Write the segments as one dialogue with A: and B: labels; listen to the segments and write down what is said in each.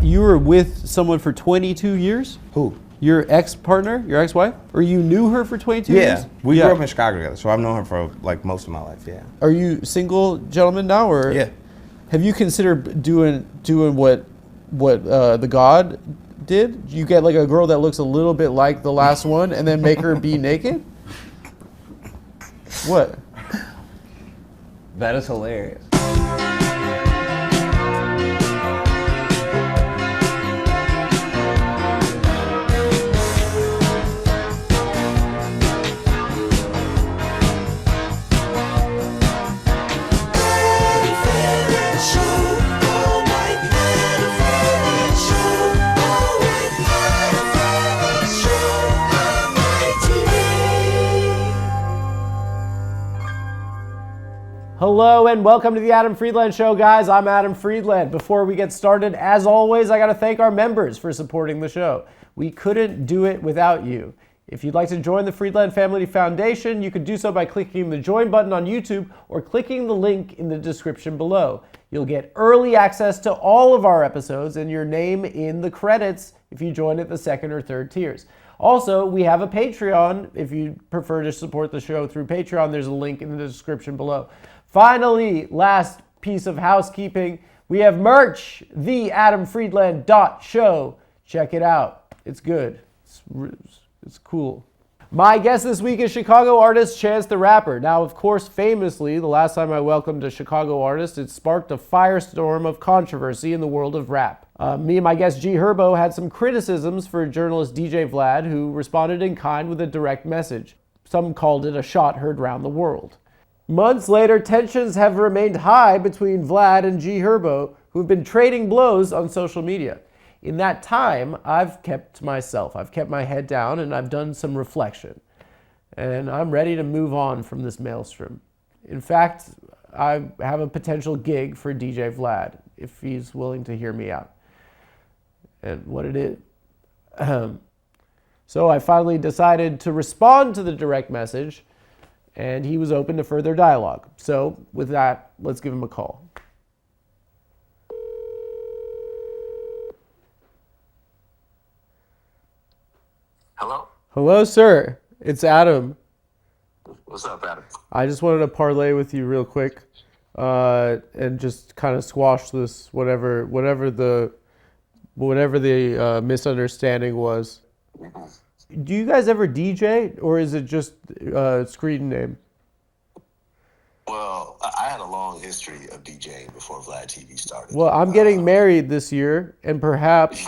A: You were with someone for 22 years?
B: Who?
A: Your ex-partner, your ex-wife? Or you knew her for 22 years?
B: We grew up in Chicago together, so I've known her for like most of my life, yeah.
A: Are you single gentleman now, or?
B: Yeah.
A: Have you considered doing what the God did? You get like a girl that looks a little bit like the last one and then make her be naked? What?
C: That is hilarious.
D: Hello and welcome to the Adam Friedland Show, guys. I'm Adam Friedland. Before we get started, as always, I got to thank our members for supporting the show. We couldn't do it without you. If you'd like to join the Friedland Family Foundation, you could do so by clicking the join button on YouTube or clicking the link in the description below. You'll get early access to all of our episodes and your name in the credits if you join at the second or third tiers. Also, we have a Patreon. If you prefer to support the show through Patreon, there's a link in the description below. Finally, last piece of housekeeping, we have merch, theadamfriedland.show. Check it out. It's good. It's cool. My guest this week is Chicago artist Chance the Rapper. Now, of course, famously, the last time I welcomed a Chicago artist, it sparked a firestorm of controversy in the world of rap. Me and my guest G Herbo had some criticisms for journalist DJ Vlad, who responded in kind with a direct message. Some called it a shot heard round the world. Months later, tensions have remained high between Vlad and G Herbo, who've been trading blows on social media. In that time, I've kept myself. I've kept my head down and I've done some reflection. And I'm ready to move on from this maelstrom. In fact, I have a potential gig for DJ Vlad, if he's willing to hear me out. And what it is. So I finally decided to respond to the direct message, and he was open to further dialogue. So with that, let's give him a call.
E: Hello?
D: Hello, sir. It's Adam.
E: What's up, Adam?
D: I just wanted to parlay with you real quick and just kind of squash this, whatever the misunderstanding was. Do you guys ever DJ, or is it just a screen name?
E: Well, I had a long history of DJing before Vlad TV started.
D: Well, I'm getting married this year, and perhaps,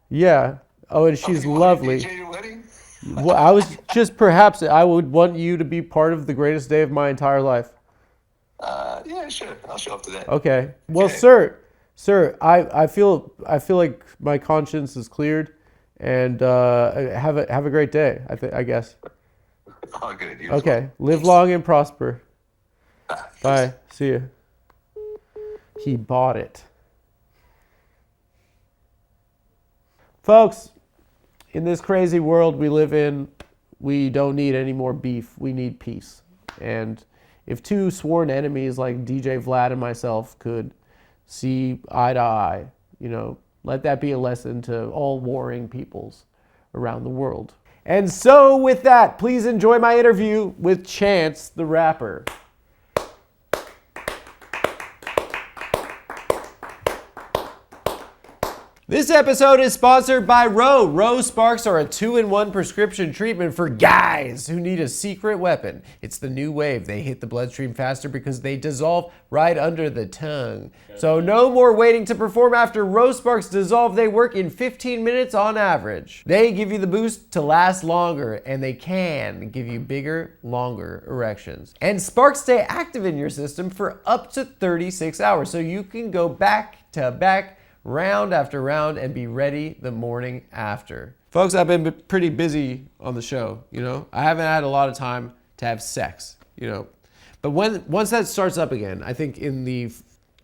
D: yeah. Oh, and she's lovely.
E: DJ your wedding?
D: Well, I would want you to be part of the greatest day of my entire life.
E: Yeah, sure. I'll show up to that.
D: Okay. Well,
E: Okay.
D: sir, I feel like my conscience is cleared. And have a great day, I guess.
E: All good. You
D: Okay. Live long and prosper. Bye. See you. He bought it. Folks, in this crazy world we live in, we don't need any more beef. We need peace. And if two sworn enemies like DJ Vlad and myself could see eye to eye, let that be a lesson to all warring peoples around the world. And so with that, please enjoy my interview with Chance the Rapper. This episode is sponsored by Ro. Ro Sparks are a 2-in-1 prescription treatment for guys who need a secret weapon. It's the new wave. They hit the bloodstream faster because they dissolve right under the tongue. So no more waiting to perform. After Ro Sparks dissolve, they work in 15 minutes on average. They give you the boost to last longer, and they can give you bigger, longer erections. And Sparks stay active in your system for up to 36 hours, so you can go back to back, round after round, and be ready the morning after. Folks, I've been pretty busy on the show, I haven't had a lot of time to have sex, But once that starts up again, I think in the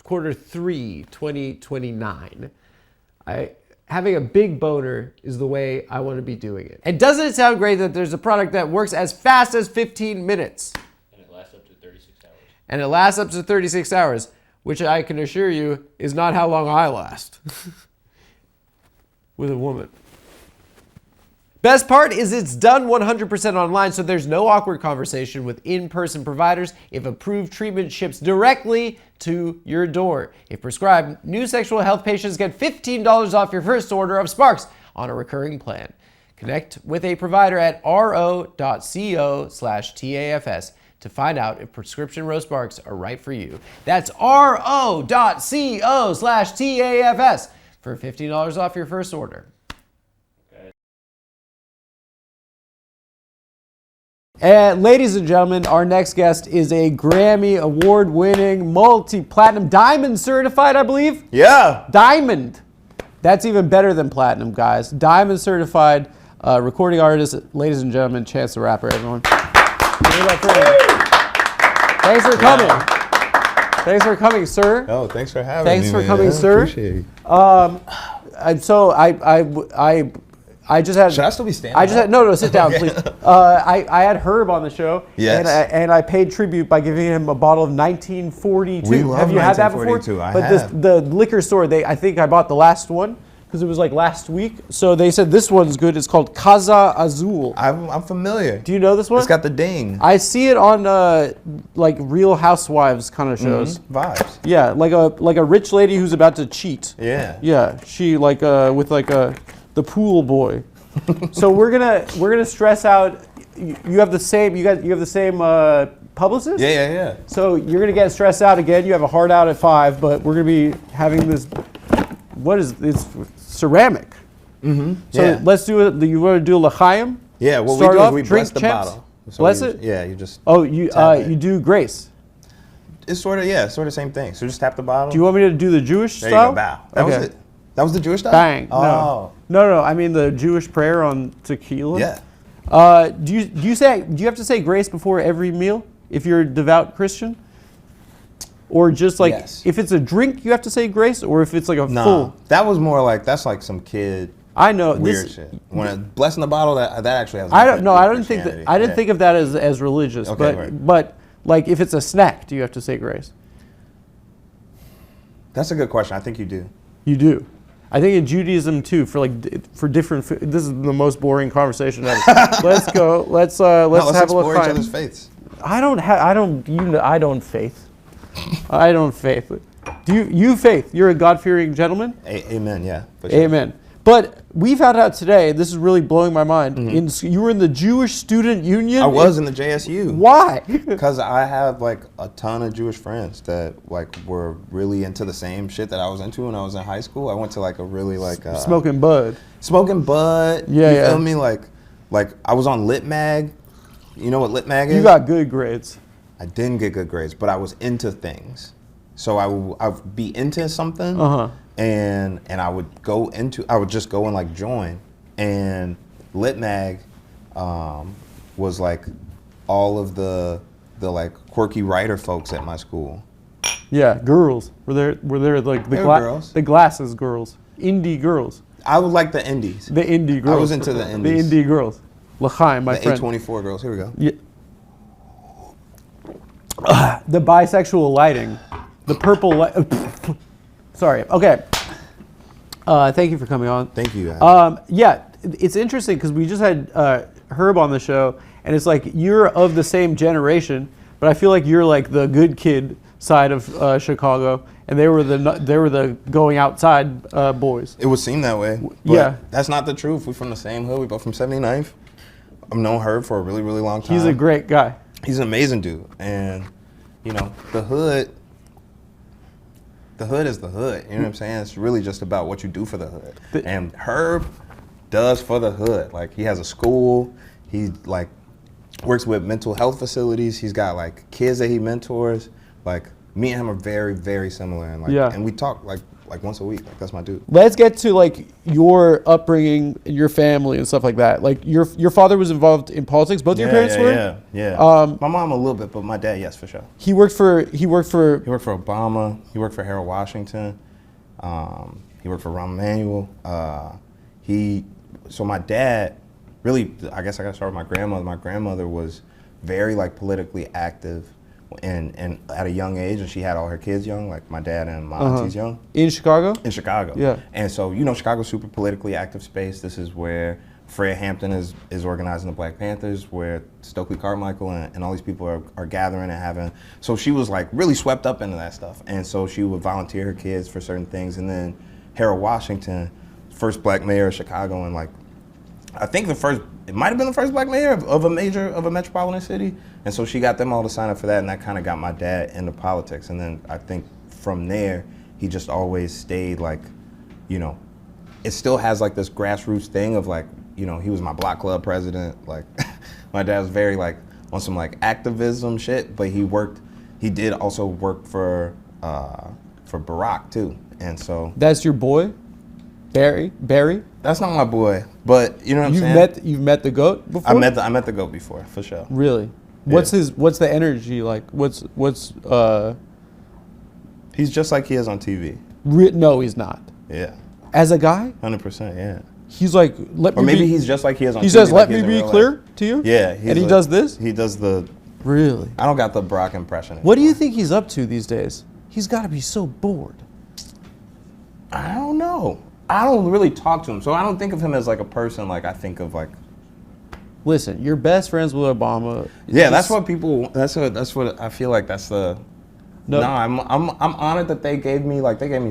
D: Q3 2029, having a big boner is the way I want to be doing it. And doesn't it sound great that there's a product that works as fast as 15 minutes?
F: And it lasts up to 36 hours.
D: And it lasts up to 36 hours. Which I can assure you is not how long I last. with a woman. Best part is it's done 100% online, so there's no awkward conversation with in-person providers if approved treatment ships directly to your door. If prescribed, new sexual health patients get $15 off your first order of Sparks on a recurring plan. Connect with a provider at ro.co/TAFS to find out if prescription Rose Sparks are right for you. That's ro.co/TAFS for $15 off your first order. And ladies and gentlemen, our next guest is a Grammy award-winning, multi-platinum, diamond certified, I believe?
B: Yeah.
D: Diamond. That's even better than platinum, guys. Diamond certified recording artist, ladies and gentlemen, Chance the Rapper, everyone. Thanks for coming. Thanks for coming, sir.
B: Oh, thanks for having
D: Thanks
B: me.
D: for
B: man.
D: coming, sir.
B: Appreciate you.
D: I just had.
B: Should I still be standing?
D: I just had no. Sit down, please. I had Herb on the show.
B: Yes.
D: And I paid tribute by giving him a bottle of 1942.
B: We love
D: have you had that before?
B: 1942. I
D: but
B: have.
D: the liquor store, I think I bought the last one because it was like last week. So they said this one's good. It's called Casa Azul.
B: I'm familiar.
D: Do you know this one?
B: It's got the ding.
D: I see it on like Real Housewives kind of shows.
B: Vibes.
D: Yeah, like a rich lady who's about to cheat.
B: Yeah.
D: Yeah, she with the pool boy. So we're gonna stress out. You have the same. You have the same publicist.
B: Yeah.
D: So you're gonna get stressed out again. You have a hard out at 5, but we're gonna be having this. What is this? Ceramic.
B: Mm-hmm.
D: So
B: yeah.
D: let's do it. You want to do l'chaim?
B: Yeah. What
D: Start
B: we do
D: off,
B: is we
D: drink
B: bless the
D: champs?
B: bottle. So
D: Bless
B: you
D: it?
B: Yeah. You just.
D: Oh, you
B: tap it.
D: you do grace.
B: It's sort of the same thing. So just tap the bottle.
D: Do you want me to do the Jewish
B: There
D: style?
B: you go. Bow. That was it. That was the Jewish style.
D: Bang.
B: Oh.
D: No. I mean the Jewish prayer on tequila.
B: Yeah.
D: Do you have to say grace before every meal if you're a devout Christian? Or just like
B: Yes.
D: if it's a drink you have to say grace, or if it's like a
B: No.
D: full?
B: That was more like that's like some kid
D: I know
B: weird
D: this.
B: shit. When it, blessing the bottle, that actually has.
D: I
B: nothing
D: don't know.
B: to do
D: I
B: with
D: don't think that.
B: Christianity.
D: I didn't
B: Yeah.
D: think of that as religious.
B: Okay,
D: but
B: right.
D: but like if it's a snack, do you have to say grace?
B: That's a good question. I think you do.
D: You do. I think in Judaism too, for different. This is the most boring conversation ever. Let's go. Let's
B: Let's
D: have a
B: explore
D: look.
B: each other's faiths.
D: I don't faith. I don't faith. Do you faith? You're a God-fearing gentleman?
B: Amen. Yeah. For sure.
D: Amen. But we found out today, this is really blowing my mind,
B: Mm-hmm.
D: you were in the Jewish Student Union?
B: I was in the JSU.
D: Why?
B: Because I have like a ton of Jewish friends that like were really into the same shit that I was into when I was in high school. I went to like a really like
D: Smoking bud.
B: smoking bud.
D: Yeah,
B: you
D: yeah.
B: feel me? Like I was on Lit Mag. You know what Lit Mag is?
D: You got good grades.
B: I didn't get good grades, but I was into things. So I would be into something, and I would just go and like join, and Lit Mag was like all of the like quirky writer folks at my school.
D: Yeah, girls. Were there like
B: There were girls.
D: the glasses girls, indie girls,
B: I would like the indies.
D: the indie girls.
B: I was into the indies.
D: The indie girls. L'chaim, my
B: The
D: friend.
B: A24 girls. Here we go.
D: Yeah. The bisexual lighting, the purple light. Sorry. Okay. Thank you for coming on.
B: Thank you. Guys.
D: Yeah, it's interesting because we just had Herb on the show, and it's like you're of the same generation, but I feel like you're like the good kid side of Chicago, and they were the going outside boys.
B: It would seem that way. But
D: Yeah.
B: That's not the truth. We're from the same hood. We're both from 79th. I've known Herb for a really, really long time.
D: He's a great guy.
B: He's an amazing dude. And, you know, the hood is the hood. You know what I'm saying? It's really just about what you do for the hood. And Herb does for the hood. Like, he has a school. He, like, works with mental health facilities. He's got, like, kids that he mentors. Like, me and him are very, very similar. And, like,
D: Yeah.
B: and we talk, like once a week. Like, that's my dude.
D: Let's get to like your upbringing, your family, and stuff like that. Like your father was involved in politics. Both your parents were.
B: Yeah. My mom a little bit, but my dad, yes, for sure.
D: He worked for.
B: He worked for Obama. He worked for Harold Washington. He worked for Rahm Emanuel. So my dad, really, I guess I got to start with my grandmother. My grandmother was very like politically active and at a young age, and she had all her kids young, like my dad and my aunties young.
A: In Chicago?
B: In Chicago.
A: Yeah.
B: And so, Chicago's super politically active space. This is where Fred Hampton is organizing the Black Panthers, where Stokely Carmichael and all these people are gathering and having. So she was like really swept up into that stuff. And so she would volunteer her kids for certain things. And then Harold Washington, first black mayor of Chicago, and like, I think it might have been the first black mayor of a metropolitan city. And so she got them all to sign up for that, and that kind of got my dad into politics. And then I think from there, he just always stayed like, it still has like this grassroots thing of like, he was my block club president. Like, my dad was very like on some like activism shit, but he did also work for Barack too. And so.
A: That's your boy? Barry?
B: That's not my boy, but you know what I'm saying?
A: You've met the GOAT before?
B: I met the GOAT before, for sure.
A: Really?
B: Yeah.
A: What's the energy like?
B: He's just like he is on TV.
A: No, he's not.
B: Yeah.
A: As a guy?
B: 100%, yeah.
A: He's like,
B: Or maybe he's just like he is on TV.
A: He says,
B: like
A: let me be clear to you?
B: Yeah.
A: And he does this?
B: He does the...
A: Really?
B: I don't got the Barack impression.
A: What do you think he's up to these days? He's got to be so bored.
B: I don't know. I don't really talk to him, so I don't think of him as like a person like I think of like...
A: Listen, you're best friends with Obama.
B: Yeah, that's what people... That's what I feel like that's the... No, I'm honored that they gave me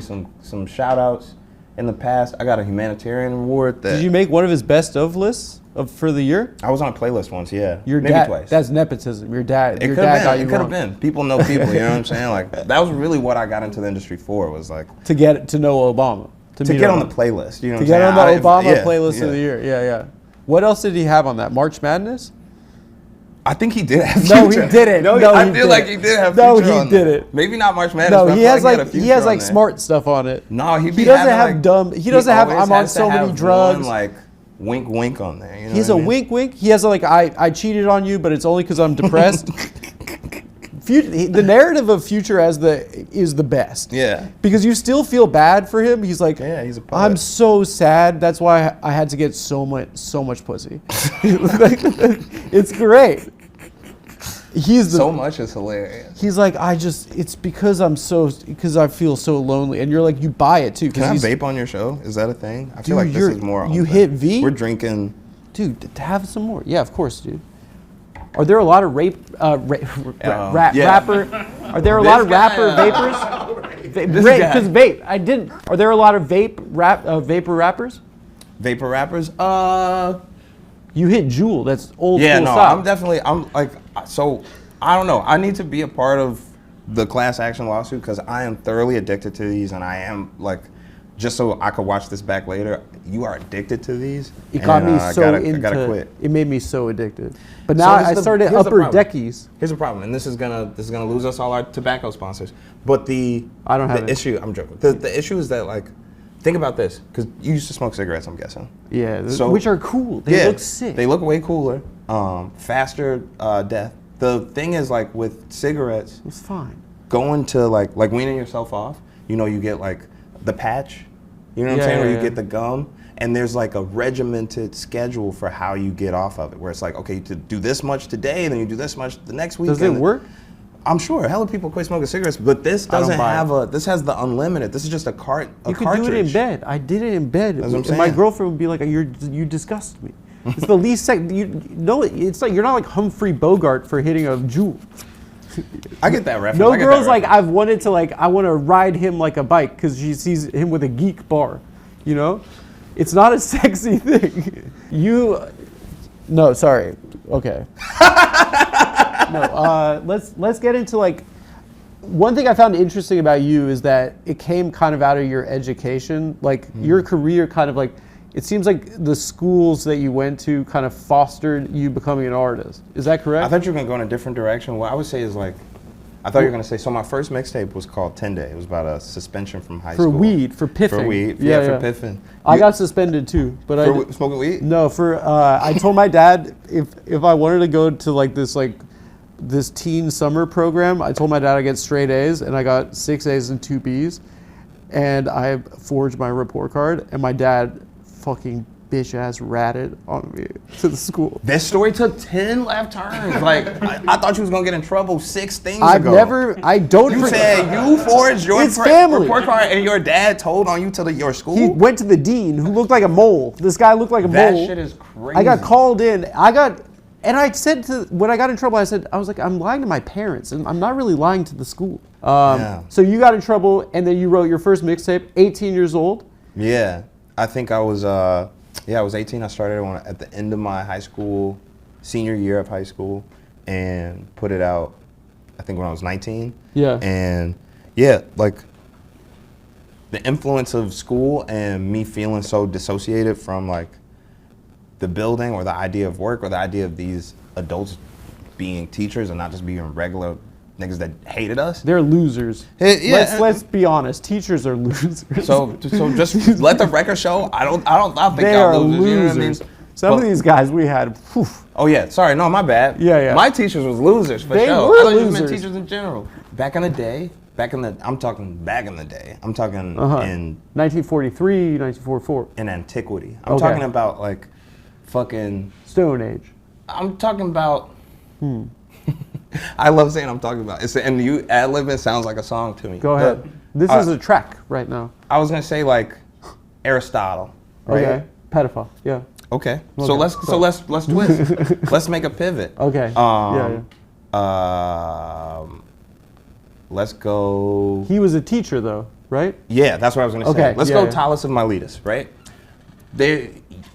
B: some shout outs in the past. I got a humanitarian award.
A: Did you make one of his best of lists for the year?
B: I was on a playlist once, yeah.
A: Maybe twice. That's nepotism. Your dad
B: It could have been. People know people, you know what I'm saying? Like, that was really what I got into the industry for, was like...
A: To get to know Obama.
B: To get on the playlist, you know what I'm saying?
A: To get on the Obama playlist of the year, yeah. What else did he have on that? March Madness?
B: I think he did have Future.
A: No, he didn't.
B: I feel like he did have Future.
A: No, he didn't.
B: Maybe not March Madness.
A: No,
B: but
A: he has like smart stuff on it.
B: No, he
A: doesn't have dumb. He doesn't have I'm on so many drugs.
B: One, like wink, wink on there. You know
A: he has a wink, wink. He has like I cheated on you, but it's only because I'm depressed. The narrative of Future is the best.
B: Yeah.
A: Because you still feel bad for him. He's like,
B: yeah, he's a poet.
A: I'm so sad. That's why I had to get so much pussy. It's great.
B: So much is hilarious.
A: He's like, it's because I feel so lonely. And you're like, you buy it too.
B: Can I vape on your show? Is that a thing? I feel like this is more.
A: You hit V?
B: We're drinking.
A: Dude, to have some more. Yeah, of course, dude. Are there a lot of rapper? Are there a lot of rapper vapors? Because vape. Are there a lot of vapor rappers?
B: Vapor rappers?
A: You hit Jewel. That's old school
B: style. I'm like, so I don't know. I need to be a part of the class action lawsuit because I am thoroughly addicted to these, and I am like, just so I could watch this back later. You are addicted to these.
A: It got me so
B: I gotta quit.
A: It made me so addicted. But now I started upper deckies.
B: Here's the problem, and this is gonna lose us all our tobacco sponsors. But the issue, I'm joking. The issue is that, like, think about this, because you used to smoke cigarettes, I'm guessing.
A: Yeah, which are cool. They look sick.
B: They look way cooler. Faster death. The thing is, like, with cigarettes,
A: it's fine.
B: Going to like weaning yourself off. You get like the patch. You know what I'm saying? Where you get the gum. And there's like a regimented schedule for how you get off of it, where it's like, okay, to do this much today, and then you do this much the next week.
A: Does it work?
B: I'm sure. Hella people quit smoking cigarettes, but this doesn't have this has the unlimited. This is just a cartridge.
A: You could do it in bed. I did it in bed.
B: That's what I'm saying.
A: My girlfriend would be like, you disgust me. It's the least it's like, you're not like Humphrey Bogart for hitting a Jewel.
B: I get that reference.
A: No girl's like, I want to ride him like a bike because she sees him with a geek bar, It's not a sexy thing. No, sorry. Okay. No, let's get into like, one thing I found interesting about you is that it came kind of out of your education. Like your career kind of like, it seems like the schools that you went to kind of fostered you becoming an artist. Is that correct?
B: I thought you were going to go in a different direction. What I would say is like, I thought you were going to say, so my first mixtape was called 10 Day. It was about a suspension from high school.
A: For weed, for piffing.
B: For weed, for piffing.
A: I got suspended too. But
B: smoking weed?
A: No, I told my dad if I wanted to go to this teen summer program, I told my dad I get straight A's, and I got 6 A's and 2 B's. And I forged my report card, and my dad fucking bitch ass ratted on me to the school.
B: This story took 10 left turns. Like, I thought you was gonna get in trouble 6 things ago.
A: I don't
B: You
A: forget.
B: said you forged your
A: It's family.
B: report card and your dad told on you to your school?
A: He went to the dean, who looked like a mole. This guy looked like a
B: That
A: mole.
B: shit is crazy.
A: I got called in. And I said when I got in trouble, I was like, I'm lying to my parents, and I'm not really lying to the school. So you got in trouble, and then you wrote your first mixtape, 18 years old.
B: Yeah, I think I was, I was 18. I started at the end of my high school, senior year of high school, and put it out, I think when I was 19.
A: Yeah.
B: And yeah, like the influence of school and me feeling so dissociated from like the building or the idea of work or the idea of these adults being teachers and not just being regular niggas that hated us.
A: They're losers.
B: Yeah.
A: Let's be honest. Teachers are losers.
B: So just let the record show. I don't think
A: They
B: y'all
A: are
B: losers.
A: losers.
B: You know what I mean?
A: Some of these guys we had. Whew.
B: Oh yeah, sorry, no, my bad.
A: Yeah.
B: My teachers was losers for
A: They
B: sure.
A: were
B: I thought you just meant
A: losers.
B: teachers in general. Back in the day, I'm talking back in the day. I'm talking in
A: 1943, 1944.
B: in antiquity. I'm
A: Okay.
B: talking about like fucking.
A: Stone Age.
B: I'm talking about. I love saying I'm talking about. And you ad-lib it sounds like a song to me.
A: Go ahead. This is a track right now.
B: I was gonna say like Aristotle. Right?
A: Okay. Pedophile. Yeah.
B: Okay. So let's twist. Let's make a pivot.
A: Okay.
B: Let's go.
A: He was a teacher though, right?
B: Yeah, that's what I was gonna say.
A: Okay,
B: Let's
A: yeah,
B: go
A: yeah.
B: Talis of Miletus, right?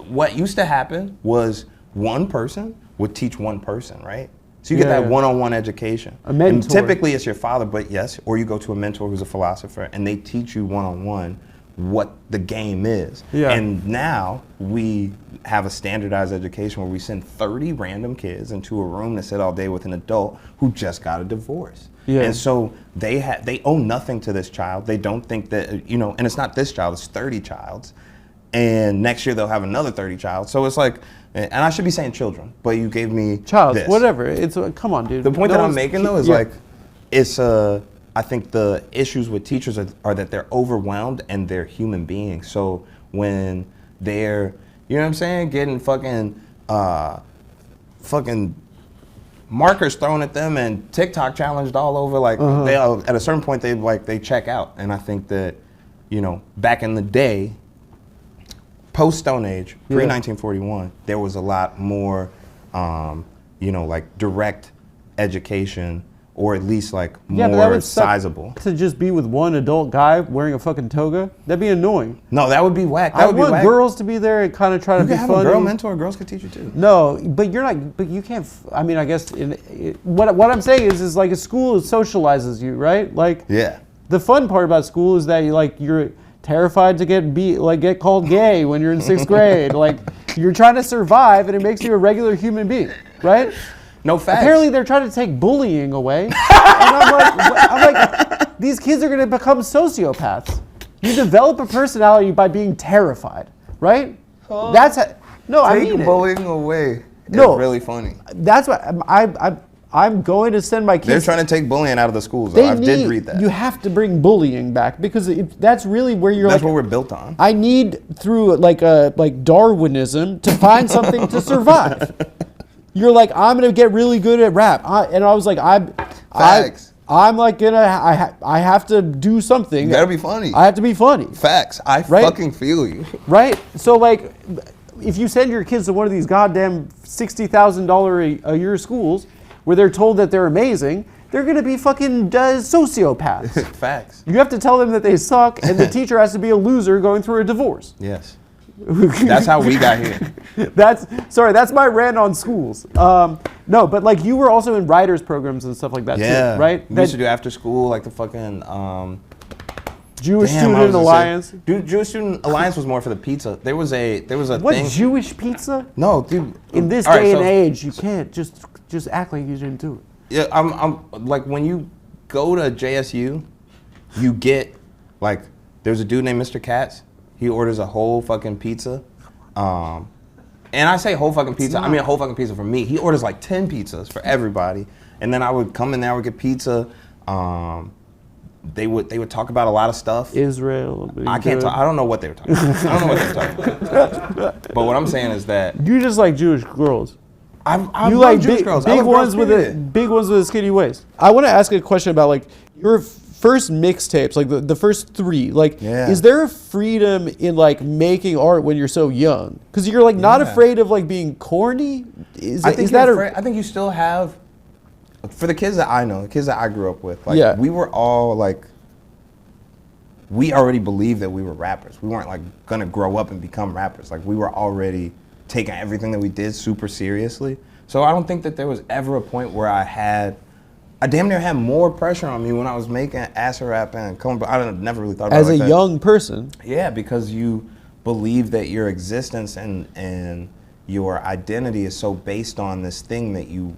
B: What used to happen was one person would teach one person, right? So you get that one-on-one education.
A: A mentor.
B: And typically it's your father, but yes, or you go to a mentor who's a philosopher, and they teach you one-on-one what the game is.
A: Yeah.
B: And now we have a standardized education where we send 30 random kids into a room to sit all day with an adult who just got a divorce.
A: Yeah.
B: And so they owe nothing to this child. They don't think that, and it's not this child, it's 30 childs. And next year they'll have another 30 child. So it's like, and I should be saying children, but you gave me
A: Child,
B: this.
A: whatever. It's come on, dude.
B: The point
A: No
B: that I'm
A: one's-
B: making though is
A: yeah.
B: like, it's I think the issues with teachers are that they're overwhelmed and they're human beings. So when they're, you know what I'm saying, getting fucking markers thrown at them and TikTok challenged all over, like they at a certain point they check out. And I think that, back in the day, post Stone Age, pre 1941, there was a lot more, like direct education, or at least like
A: Yeah, but that
B: more
A: would suck
B: sizable.
A: to just be with one adult guy wearing a fucking toga. That'd be annoying.
B: No, that would be whack. That
A: I
B: would be
A: want
B: whack.
A: girls to be there and kind of try to
B: You
A: be
B: can have
A: funny.
B: a girl mentor. Girls can teach you too.
A: No, but you're not. But you can't. I mean, I guess what I'm saying is like a school socializes you, right? Like
B: Yeah.
A: the fun part about school is that you're terrified to get called gay when you're in 6th grade. Like you're trying to survive, and it makes you a regular human being, right?
B: No facts.
A: Apparently, they're trying to take bullying away, and I'm like, these kids are going to become sociopaths. You develop a personality by being terrified, right? That's I mean
B: Take
A: it.
B: bullying away.
A: No.
B: It's really funny.
A: That's what I'm going to send my kids.
B: They're trying to take bullying out of the schools. Though. I did read that.
A: You have to bring bullying back because that's really where you're.
B: That's
A: like,
B: what we're built on.
A: I need through like Darwinism to find something to survive. You're like, I'm gonna get really good at rap, and I was like,
B: Facts.
A: I'm like I have to do something.
B: You gotta be funny.
A: I have to be funny,
B: Facts. I
A: Right?
B: fucking feel you.
A: right? So like, if you send your kids to one of these goddamn $60,000 a year schools where they're told that they're amazing, they're gonna be fucking sociopaths.
B: Facts.
A: You have to tell them that they suck, and the teacher has to be a loser going through a divorce.
B: Yes. That's how we got here.
A: That's my rant on schools. No, but like you were also in writers programs and stuff like that
B: Yeah.
A: too, right?
B: We used to do after school, like the fucking
A: Jewish
B: damn, I
A: Student
B: was gonna say-
A: Alliance.
B: Dude, Jewish Student Alliance was more for the pizza. There was a
A: What,
B: thing.
A: Jewish pizza?
B: No, dude.
A: In this
B: all right,
A: day and
B: so-
A: age, you can't just act like you didn't do it.
B: Yeah, I'm like when you go to JSU, you get like there's a dude named Mr. Katz. He orders a whole fucking pizza. And I say whole fucking pizza, I mean a whole fucking pizza for me. He orders like 10 pizzas for everybody. And then I would come in there, I would get pizza. they would talk about a lot of stuff.
A: Israel.
B: I can't talk. I don't know what they were talking about. I don't know what they were talking about. But what I'm saying is that
A: You just like Jewish girls.
B: I
A: You
B: love
A: like
B: Jewish girls. I
A: big
B: love
A: ones
B: girls,
A: with
B: period.
A: big ones with a skinny waist. I want to ask a question about like your first mixtapes, like the first 3. Like, is there a freedom in like making art when you're so young? Because you're like not afraid of like being corny.
B: I think you still have. For the kids that I know, the kids that I grew up with, like we were all like, we already believed that we were rappers. We weren't like gonna grow up and become rappers. Like we were already taking everything that we did super seriously. So I don't think that there was ever a point where I damn near had more pressure on me when I was making acid rap and coming. But I never really thought about it like
A: as a
B: that.
A: young person.
B: Yeah, because you believe that your existence and your identity is so based on this thing that you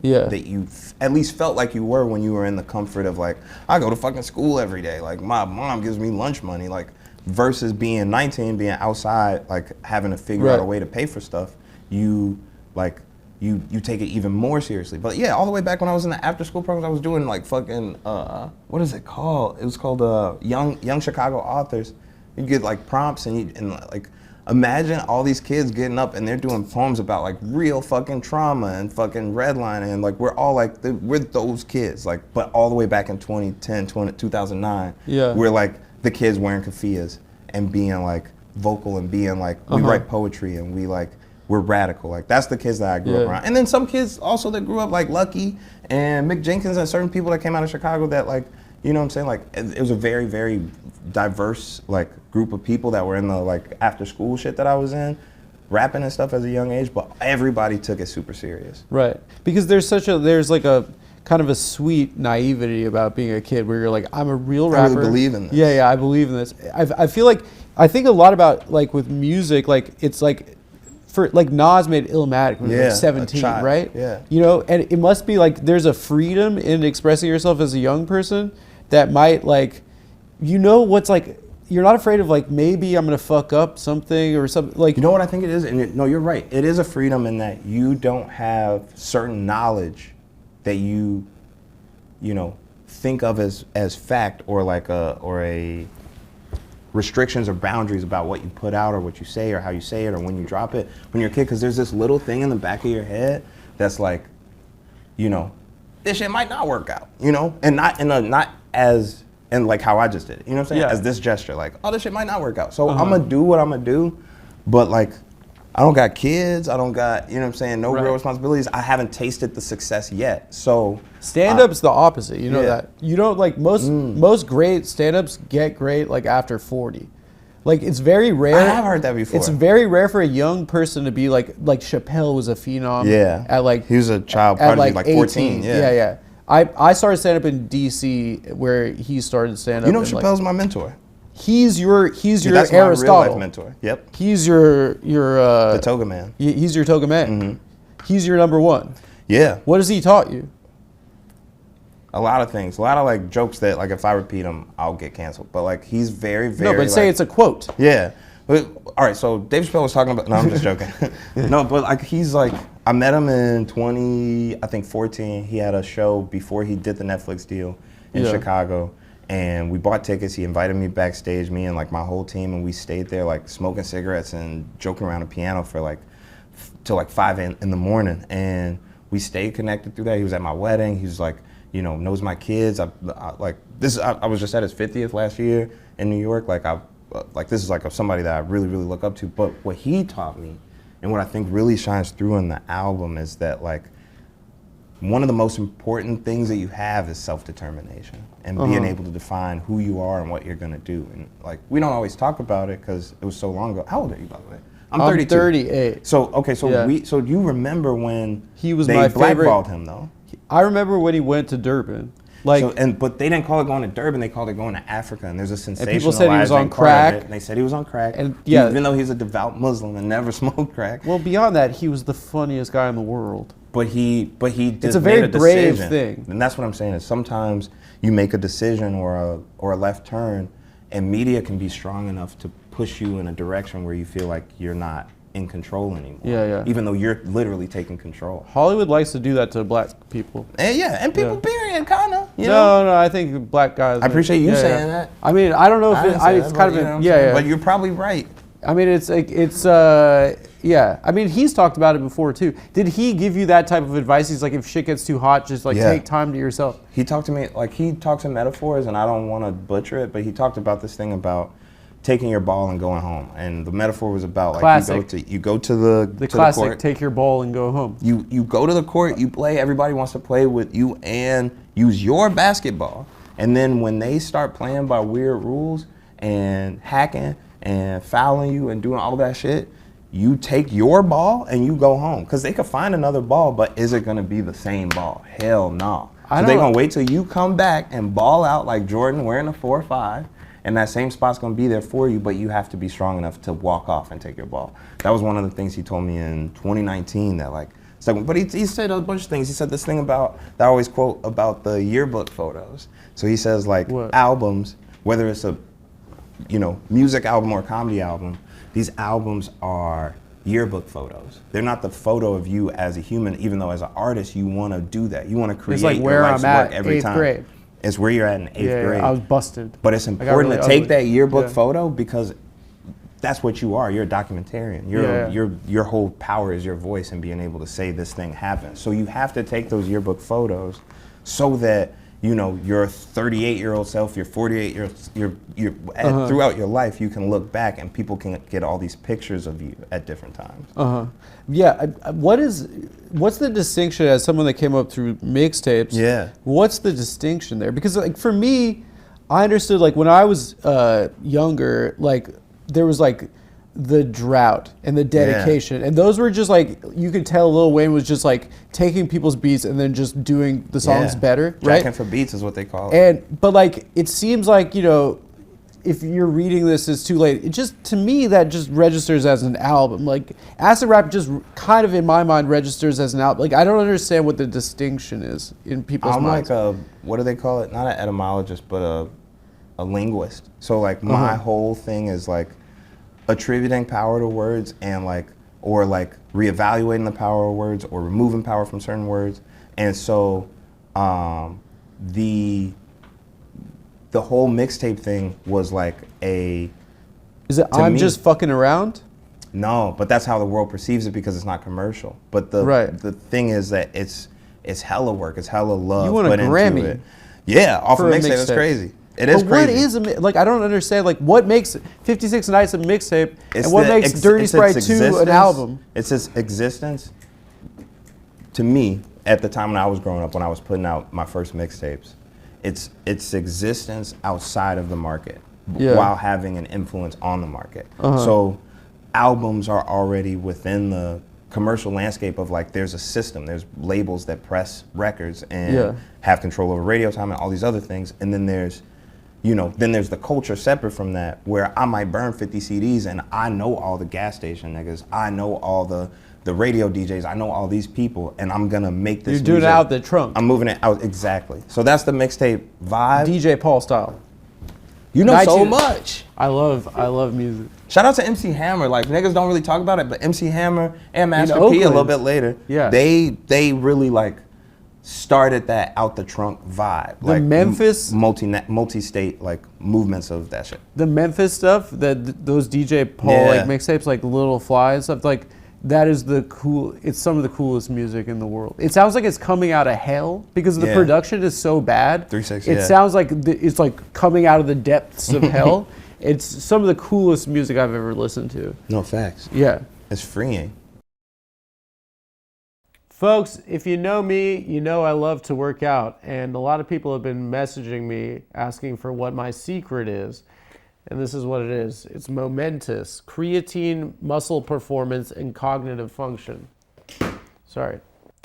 B: at least felt like you were when you were in the comfort of like, I go to fucking school every day, like my mom gives me lunch money, like versus being 19, being outside, like having to figure out a way to pay for stuff. You take it even more seriously. But yeah, all the way back when I was in the after school programs, I was doing like fucking what is it called? It was called Young Chicago Authors. You get like prompts and like imagine all these kids getting up and they're doing poems about like real fucking trauma and fucking redlining, and like we're all like we're those kids, like, but all the way back in 2009, we're like the kids wearing keffiyehs and being like vocal and being like we write poetry and we're radical. Like that's the kids that I grew up around. And then some kids also that grew up like Lucky and Mick Jenkins and certain people that came out of Chicago that like, you know what I'm saying? Like it was a very, very diverse like group of people that were in the like after school shit that I was in, rapping and stuff as a young age, but everybody took it super serious.
A: Right. Because there's like a kind of a sweet naivety about being a kid where you're like, I'm a real rapper.
B: I really believe in this.
A: Yeah, I believe in this. I feel like, I think a lot about like with music, like it's like, for like Nas made Illmatic when he was 17, right?
B: Yeah.
A: You know, and it must be like there's a freedom in expressing yourself as a young person that might like, you know, what's like, you're not afraid of like maybe I'm gonna fuck up something or something like.
B: You know what I think it is, and no, you're right. It is a freedom in that you don't have certain knowledge that you know, think of as fact or like a restrictions or boundaries about what you put out or what you say or how you say it or when you drop it when you're a kid, because there's this little thing in the back of your head that's like, you know, this shit might not work out, you know, and not as and like how I just did it, you know what I'm saying? As this gesture, like, oh, this shit might not work out. So I'm gonna do what I'm gonna do, but like, I don't got kids, I don't got, you know what I'm saying, no real responsibilities. I haven't tasted the success yet. So
A: stand-up's the opposite, you know that. You don't like most great stand-ups get great like after 40. Like it's very rare.
B: I have heard that before.
A: It's very rare for a young person to be like Chappelle was a phenom.
B: Yeah.
A: At like
B: he was a child prodigy, like 14.
A: Yeah. I started stand-up in DC where he started stand-up.
B: You know, Chappelle's my mentor.
A: He's your
B: that's
A: Aristotle.
B: My real life mentor. Yep.
A: He's your
B: the toga man.
A: He's your toga man.
B: Mm-hmm.
A: He's your number one.
B: Yeah.
A: What has he taught you?
B: A lot of things. A lot of like jokes that like if I repeat them, I'll get canceled. But like he's very, very.
A: No, but say it's a quote.
B: Yeah. But, all right. So Dave Chappelle was talking about. No, I'm just joking. No, but like he's like, I met him in 2014. He had a show before he did the Netflix deal in Chicago. And we bought tickets. He invited me backstage, me and like my whole team, and we stayed there like smoking cigarettes and joking around a piano for like till like 5 in the morning. And we stayed connected through that. He was at my wedding. He was like, you know, knows my kids. I was just at his 50th last year in New York. Like this is like somebody that I really, really look up to. But what he taught me, and what I think really shines through in the album, is that like one of the most important things that you have is self-determination and being able to define who you are and what you're gonna do. And like we don't always talk about it because it was so long ago. How old are you, by the way? I'm 32.
A: 38.
B: So okay, so do you remember when
A: he was
B: they
A: my favorite?
B: Blackballed him though?
A: I remember when he went to Durban. Like,
B: but they didn't call it going to Durban. They called it going to Africa. And there's a sensationalizing
A: people said he was on crack.
B: And they said he was on crack.
A: And
B: even though he's a devout Muslim and never smoked crack.
A: Well, beyond that, he was the funniest guy in the world.
B: But he just
A: it's a very
B: made a
A: brave
B: decision.
A: thing.
B: And that's what I'm saying is sometimes you make a decision or a left turn, and media can be strong enough to push you in a direction where you feel like you're not in control anymore.
A: Yeah.
B: Even though you're literally taking control.
A: Hollywood likes to do that to black people.
B: And people, period, kinda. You know?
A: No, I think black guys.
B: I appreciate you saying that.
A: I mean, I don't know if it's kind of
B: But you're probably right.
A: I mean, yeah. I mean, he's talked about it before too. Did he give you that type of advice? He's like, if shit gets too hot, just like take time to yourself.
B: He talked to me, like he talks in metaphors, and I don't want to butcher it, but he talked about this thing about taking your ball and going home. And the metaphor was about like you go to the
A: classic
B: court,
A: take your ball and go home.
B: You go to the court, you play, everybody wants to play with you and use your basketball. And then when they start playing by weird rules and hacking and fouling you and doing all that shit, you take your ball and you go home. Because they could find another ball, but is it going to be the same ball? Hell no. So they're going to wait till you come back and ball out like Jordan wearing a 4 or 5, and that same spot's going to be there for you, but you have to be strong enough to walk off and take your ball. That was one of the things he told me in 2019 that like, but he said a bunch of things. He said this thing about, that I always quote about the yearbook photos. So he says like albums, whether it's a music album or a comedy album, these albums are yearbook photos. They're not the photo of you as a human, even though as an artist you want to do that. You want to create
A: like
B: your life's work every
A: 8th
B: time.
A: grade.
B: It's where you're at in 8th grade.
A: I was busted.
B: But it's important to take that yearbook photo because that's what you are. You're a documentarian. Your whole power is your voice and being able to say this thing happened. So you have to take those yearbook photos so that your 38-year-old self, your 48-year-old, throughout your life, you can look back and people can get all these pictures of you at different times.
A: Yeah. What's the distinction as someone that came up through mixtapes?
B: Yeah.
A: What's the distinction there? Because like for me, I understood like when I was younger, like there was like the drought and the dedication, and those were just like you could tell Lil Wayne was just like taking people's beats and then just doing the songs better, right?
B: Jacking for beats is what they call it.
A: But like it seems like if you're reading this, it's too late. It just to me that just registers as an album. Like acid rap just kind of in my mind registers as an album. Like I don't understand what the distinction is in people's minds.
B: I'm like what do they call it? Not an etymologist, but a linguist. So like my whole thing is like attributing power to words and or reevaluating the power of words or removing power from certain words. And so the whole mixtape thing was like
A: Is it I'm just fucking around?
B: No, but that's how the world perceives it because it's not commercial. But the thing is that it's hella work, it's hella love.
A: You want a Grammy?
B: Yeah, off of mixtape. That's crazy. It is crazy.
A: What is I don't understand. Like, what makes 56 Nights a mixtape, and what makes Dirty Sprite 2 an album?
B: It's its existence. To me, at the time when I was growing up, when I was putting out my first mixtapes, it's existence outside of the market while having an influence on the market. So, albums are already within the commercial landscape of like there's a system, there's labels that press records and have control over radio time and all these other things, and then there's the culture separate from that where I might burn 50 CDs and I know all the gas station niggas, I know all the radio DJs, I know all these people, and I'm gonna make this
A: You're doing
B: music.
A: it out the trunk.
B: I'm moving it out, exactly. So that's the mixtape vibe.
A: DJ Paul style.
B: You know so much.
A: I love music.
B: Shout out to MC Hammer. Like niggas don't really talk about it, but MC Hammer and Master P
A: Oakland,
B: a little bit later.
A: Yeah.
B: They really like started that out the trunk vibe.
A: The
B: like
A: Memphis
B: multi-state like movements of that shit.
A: The Memphis stuff, those DJ Paul like mixtapes, like Little Fly and stuff, like that is it's some of the coolest music in the world. It sounds like it's coming out of hell because the production is so bad.
B: 3-6,
A: It sounds like it's like coming out of the depths of hell. It's some of the coolest music I've ever listened to.
B: No facts.
A: Yeah.
B: It's freeing.
A: Folks, if you know me, you know I love to work out, and a lot of people have been messaging me asking for what my secret is, and this is what it is. It's Momentous, creatine, muscle performance, and cognitive function. Sorry.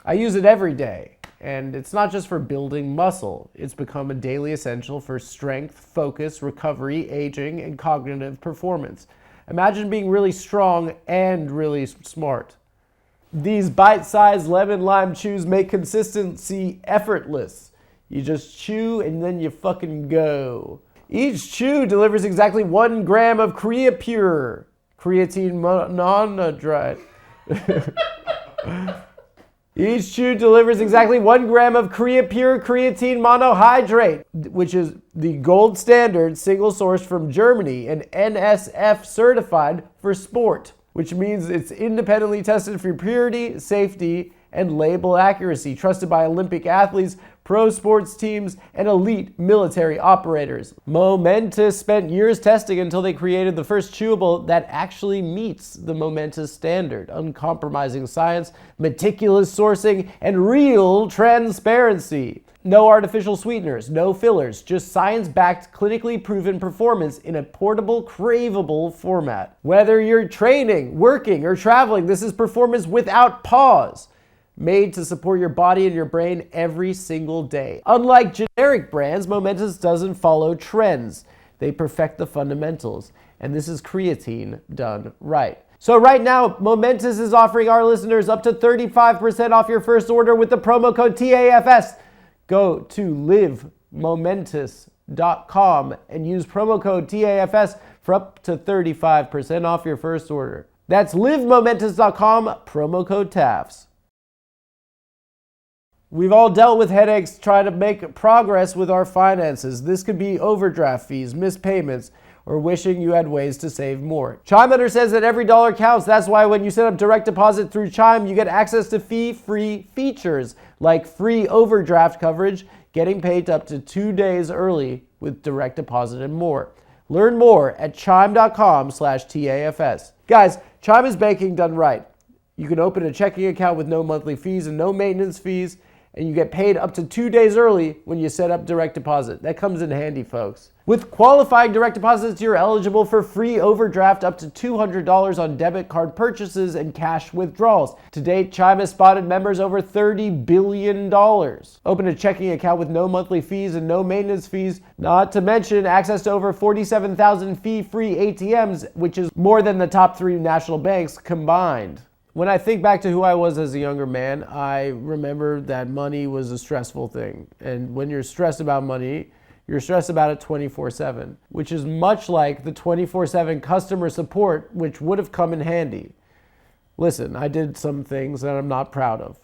A: I use it every day, and it's not just for building muscle. It's become a daily essential for strength, focus, recovery, aging, and cognitive performance. Imagine being really strong and really smart. These bite-sized lemon lime chews make consistency effortless. You just chew and then you fucking go. Each chew delivers exactly 1 gram of Creapure, creatine monohydrate.
D: Each chew delivers exactly 1 gram of pure creatine monohydrate, which is the gold standard single source from Germany and NSF certified for sport, which means it's independently tested for purity, safety, and label accuracy, trusted by Olympic athletes, pro sports teams, and elite military operators. Momentous spent years testing until they created the first chewable that actually meets the Momentous standard. Uncompromising science, meticulous sourcing, and real transparency. No artificial sweeteners, no fillers, just science-backed, clinically proven performance in a portable, craveable format. Whether you're training, working, or traveling, this is performance without pause. Made to support your body and your brain every single day. Unlike generic brands, Momentous doesn't follow trends. They perfect the fundamentals. And this is creatine done right. So right now, Momentous is offering our listeners up to 35% off your first order with the promo code TAFS. Go to livemomentous.com and use promo code TAFS for up to 35% off your first order. That's livemomentous.com, promo code TAFS. We've all dealt with headaches trying to make progress with our finances. This could be overdraft fees, missed payments, or wishing you had ways to save more. Chime says that every dollar counts. That's why when you set up direct deposit through Chime, you get access to fee-free features like free overdraft coverage, getting paid up to 2 days early with direct deposit, and more. Learn more at chime.com/TAFS. Guys, Chime is banking done right. You can open a checking account with no monthly fees and no maintenance fees, and you get paid up to 2 days early when you set up direct deposit. That comes in handy, folks. With qualifying direct deposits, you're eligible for free overdraft up to $200 on debit card purchases and cash withdrawals. To date, Chime has spotted members over $30 billion. Open a checking account with no monthly fees and no maintenance fees, not to mention access to over 47,000 fee-free ATMs, which is more than the top 3 national banks combined. When I think back to who I was as a younger man, I remember that money was a stressful thing. And when you're stressed about money, you're stressed about it 24/7, which is much like the 24/7 customer support, which would have come in handy. Listen, I did some things that I'm not proud of.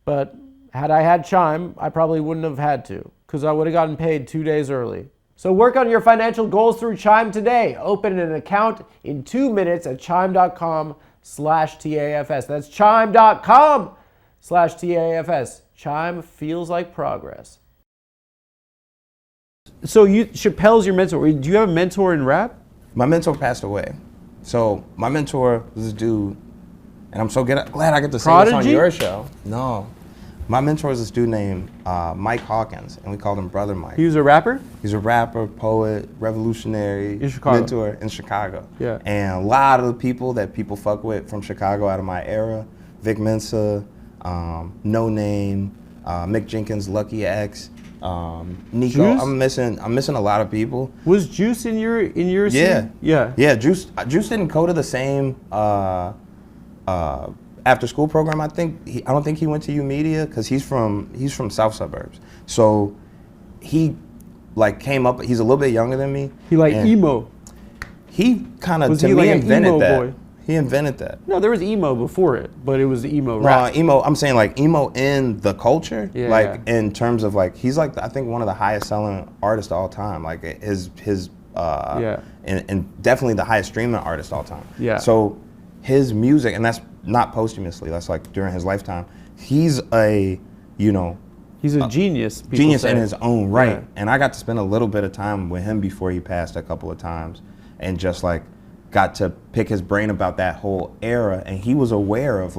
D: But had I had Chime, I probably wouldn't have had to, because I would have gotten paid 2 days early. So work on your financial goals through Chime today. Open an account in 2 minutes at chime.com/TAFS. That's chime.com/TAFS. Chime feels like progress.
A: So Chappelle's your mentor. Do you have a mentor in rap?
B: My mentor passed away. So my mentor was this dude, and I'm so glad I get to say this on your show. No. My mentor is this dude named Mike Hawkins, and we called him Brother Mike.
A: He was a rapper?
B: He's a rapper, poet, revolutionary,
A: in Chicago.
B: mentor in Chicago.
A: Yeah.
B: And a lot of the people that people fuck with from Chicago out of my era, Vic Mensa, No Name, Mick Jenkins, Lucky X, Nico.
A: Juice?
B: I'm missing a lot of people.
A: Was Juice in your scene?
B: Yeah. Juice didn't go to the same after school program. I don't think he went to U Media because he's from South Suburbs. So he came up. He's a little bit younger than me.
A: He emo.
B: He kind of invented
A: emo
B: that.
A: Boy?
B: He invented that.
A: No, there was emo before it, but it was emo
B: No,
A: rap.
B: emo. I'm saying emo in the culture.
A: Yeah.
B: In terms of he's I think one of the highest selling artists of all time. And definitely the highest streaming artist of all time.
A: Yeah.
B: So his music, and that's not posthumously, that's during his lifetime. He's a
A: He's a genius.
B: Genius in his own right.
A: Yeah.
B: And I got to spend a little bit of time with him before he passed a couple of times, and just got to pick his brain about that whole era. And he was aware of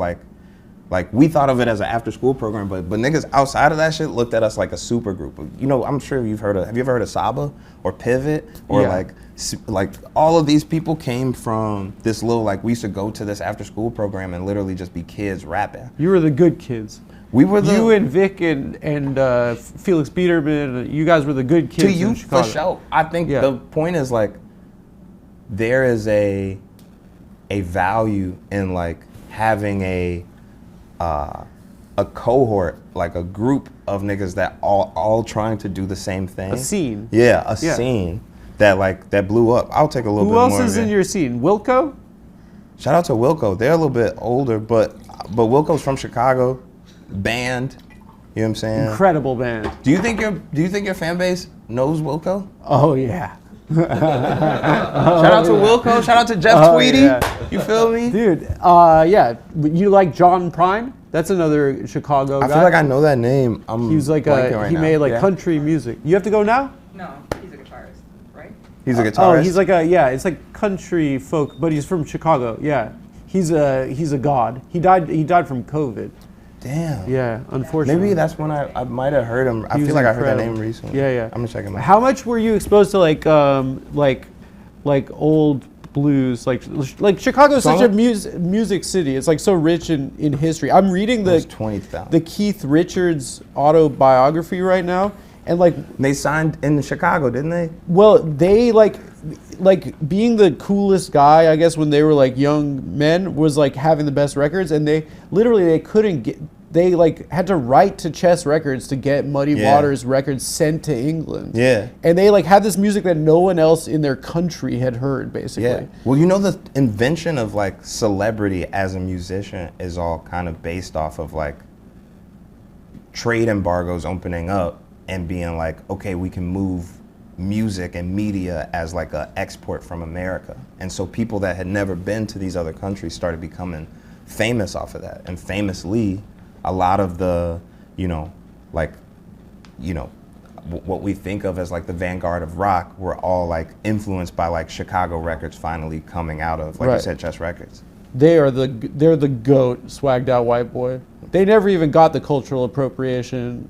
B: we thought of it as an after school program, but niggas outside of that shit looked at us like a super group. I'm sure have you ever heard of Saba or Pivot or all of these people came from this little we used to go to this after school program and literally just be kids rapping.
A: You were the good kids.
B: We were
A: you and Vic and Felix Biederman, you guys were the good kids.
B: To you,
A: in Chicago.
B: for sure. I think the point is there is a value in having a cohort, a group of niggas that all trying to do the same thing.
A: A scene.
B: Yeah, scene that blew up. I'll take a little bit more.
A: Who else is in your scene? Wilco?
B: Shout out to Wilco. They're a little bit older, but Wilco's from Chicago. band. You know what I'm saying?
A: Incredible band.
B: Do you think your fan base knows Wilco?
A: Oh yeah.
B: Shout out to Wilco. Shout out to Jeff Tweedy.
A: Yeah.
B: You feel me?
A: Dude, yeah. You like John Prine? That's another Chicago guy.
B: I feel like I know that name.
A: He's like he made like country music. You have to go now?
G: No, he's a guitarist, right?
B: He's a guitarist.
A: Oh, he's like it's like country folk, but he's from Chicago. Yeah. He's a god. He died from COVID.
B: Damn.
A: Yeah, unfortunately.
B: Maybe that's when I might have heard him. I feel like I heard that name recently.
A: Yeah, yeah.
B: I'm gonna check him out.
A: How much were you exposed to like old blues? Like Chicago's such a music city. It's like so rich in history. I'm reading the Keith Richards autobiography right now, and like
B: they signed in Chicago, didn't they?
A: Well, they like being the coolest guy, I guess, when they were like young men was like having the best records, and they couldn't get. They like had to write to Chess Records to get Muddy Waters records sent to England.
B: Yeah.
A: And they like had this music that no one else in their country had heard, basically.
B: Yeah. Well, you know, the invention of like celebrity as a musician is all kind of based off of like trade embargoes opening up and being like, okay, we can move music and media as like a export from America. And so people that had never been to these other countries started becoming famous off of that. And famously, a lot of the, what we think of as like the vanguard of rock were all like influenced by like Chicago records finally coming out of, like you said, Chess Records.
A: They're the GOAT, swagged out white boy. They never even got the cultural appropriation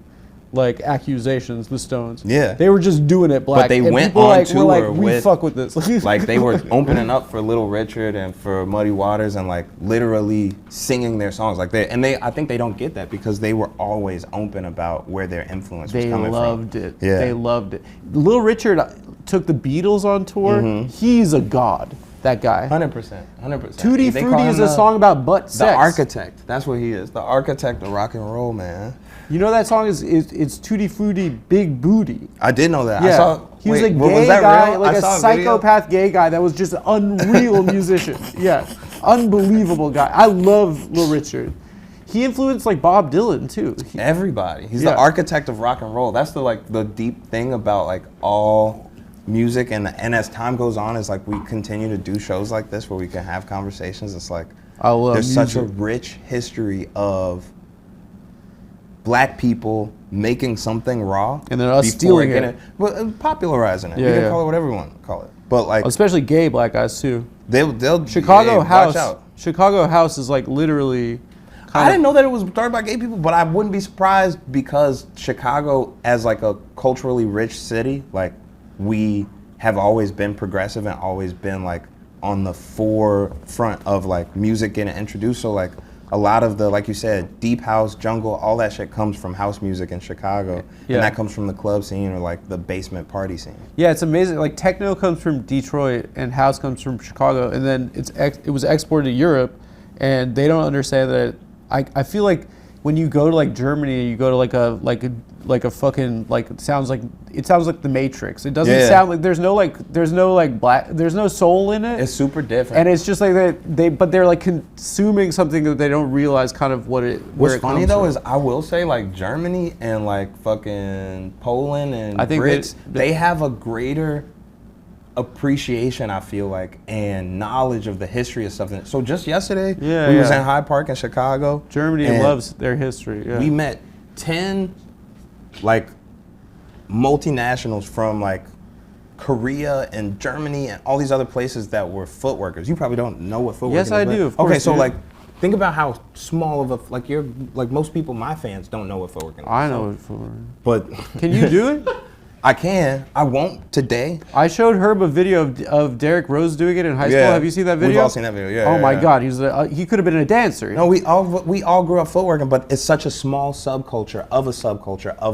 A: like accusations, the Stones.
B: Yeah.
A: They were just doing it black.
B: But they
A: and
B: went
A: people
B: on
A: were
B: tour
A: we
B: with,
A: fuck with this.
B: like they were opening up for Little Richard and for Muddy Waters and like literally singing their songs. Like I think they don't get that because they were always open about where their influence was coming from.
A: They loved it.
B: Yeah.
A: They loved it. Little Richard took the Beatles on tour.
B: Mm-hmm.
A: He's a god, that guy.
B: 100%.
A: Tutti Frutti is a song about butt sex.
B: The architect. That's what he is. The architect of rock and roll, man.
A: You know that song it's Tutti Frutti Big Booty.
B: I did know that.
A: Yeah. He was a gay guy, like a psychopath gay guy that was just an unreal musician. Yeah. Unbelievable guy. I love Little Richard. He influenced like Bob Dylan too.
B: Everybody. He's the architect of rock and roll. That's the deep thing about like all music and as time goes on, is like we continue to do shows like this where we can have conversations. It's like there's such a rich history of black people making something raw
A: and then us stealing it.
B: Well, popularizing it.
A: Yeah,
B: we can call it whatever we want to call it. But like
A: especially gay black guys too.
B: They'll
A: Chicago House.
B: watch out.
A: Chicago House is like literally
B: I didn't know that it was started by gay people, but I wouldn't be surprised because Chicago as like a culturally rich city, like we have always been progressive and always been like on the forefront of like music getting introduced. So like a lot of the, like you said, deep house, jungle, all that shit comes from house music in Chicago.
A: Yeah.
B: And that comes from the club scene or like the basement party scene.
A: Yeah, it's amazing. Like techno comes from Detroit and house comes from Chicago, and then it was exported to Europe, and they don't understand that. I feel like when you go to like Germany, you go to like a fucking like it sounds like the Matrix. It doesn't sound like there's no soul in it.
B: It's super different.
A: And it's just like they're like consuming something that they don't realize kind of
B: What's funny though is I will say like Germany and like fucking Poland and
A: I think
B: Brits, they have a greater appreciation, I feel like, and knowledge of the history of something. So just yesterday, we was in Hyde Park in Chicago.
A: Germany loves their history. Yeah.
B: We met 10 like multinationals from like Korea and Germany and all these other places that were footworkers. You probably don't know what footworking is.
A: Yes, I do. Of course.
B: Okay, so like think about how small of a like most people, my fans don't know what footworking is.
A: I know what footworking.
B: But
A: can you do it?
B: I can. I won't today.
A: I showed Herb a video of Derrick Rose doing it in high school.
B: Yeah.
A: Have you seen that video?
B: We've all seen that video. Yeah.
A: Oh my
B: yeah.
A: God, he could have been a dancer.
B: No, we all grew up footworking, but it's such a small subculture of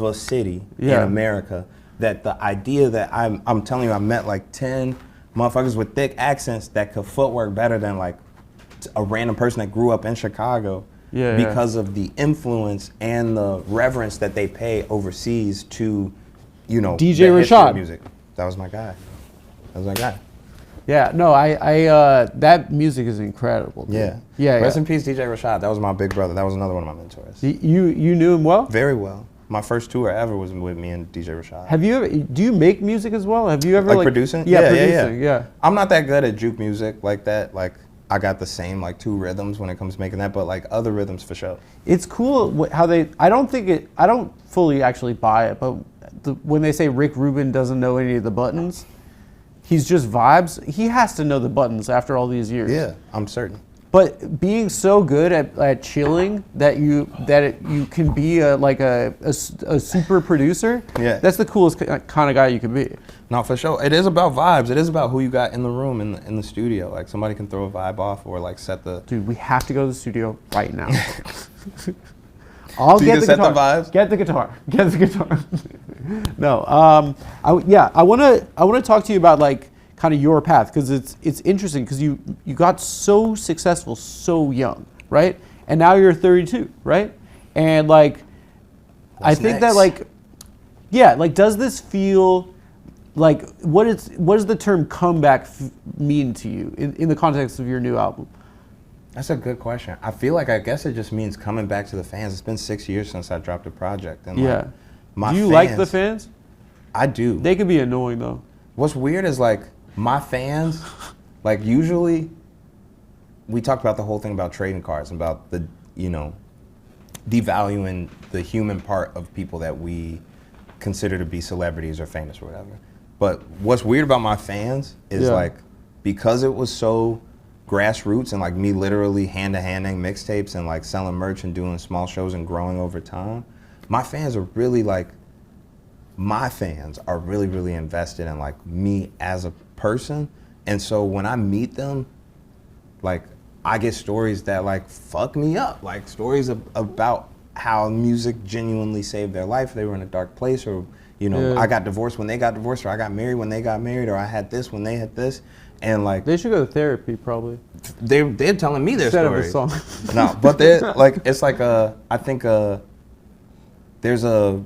B: a city in America that the idea that I'm telling you, I met like 10 motherfuckers with thick accents that could footwork better than like a random person that grew up in Chicago. Because of the influence and the reverence that they pay overseas to,
A: DJ
B: the history of
A: Rashad.
B: music. That was my guy.
A: Yeah, no, that music is incredible. Dude.
B: Yeah.
A: Yeah.
B: Rest in peace, DJ Rashad. That was my big brother. That was another one of my mentors.
A: You knew him well?
B: Very well. My first tour ever was with me and DJ Rashad.
A: Do you make music as well? Have you ever
B: like producing?
A: Yeah, producing. Yeah.
B: I'm not that good at juke music like that. Like I got the same like 2 rhythms when it comes to making that, but like other rhythms for sure.
A: It's cool how they. I don't fully actually buy it, but when they say Rick Rubin doesn't know any of the buttons, he's just vibes. He has to know the buttons after all these years.
B: Yeah, I'm certain.
A: But being so good at chilling that you can be a super producer.
B: Yeah.
A: That's the coolest kind of guy you can be.
B: No, for sure. It is about vibes. It is about who you got in the room in the studio. Like somebody can throw a vibe off or like set the.
A: Dude, we have to go to the studio right now. I'll
B: So you
A: get
B: can
A: the
B: set
A: guitar.
B: the vibes?
A: Get the guitar. Get the guitar. No. I wanna talk to you about like kind of your path because it's interesting because you got so successful so young, right? And now you're 32, right? And like, I think that like, yeah, like does this feel like what does the term comeback mean to you in the context of your new album?
B: That's a good question. I feel like I guess it just means coming back to the fans. It's been 6 years since I dropped a project. And
A: Yeah.
B: like, my
A: Do you
B: fans,
A: like the fans?
B: I do.
A: They could be annoying though.
B: What's weird is like my fans, like usually we talked about the whole thing about trading cards and about the, devaluing the human part of people that we consider to be celebrities or famous or whatever. But what's weird about my fans is like, because it was so grassroots and like me literally hand-to-handing mixtapes and like selling merch and doing small shows and growing over time, my fans are really really invested in like me as a person. And so when I meet them, like I get stories that like fuck me up, like stories about how music genuinely saved their life. They were in a dark place, or I got divorced when they got divorced, or I got married when they got married, or I had this when they had this. And like
A: they should go to therapy probably.
B: They're telling me their
A: Instead
B: stories.
A: of a song.
B: No, but they're like it's like I think there's a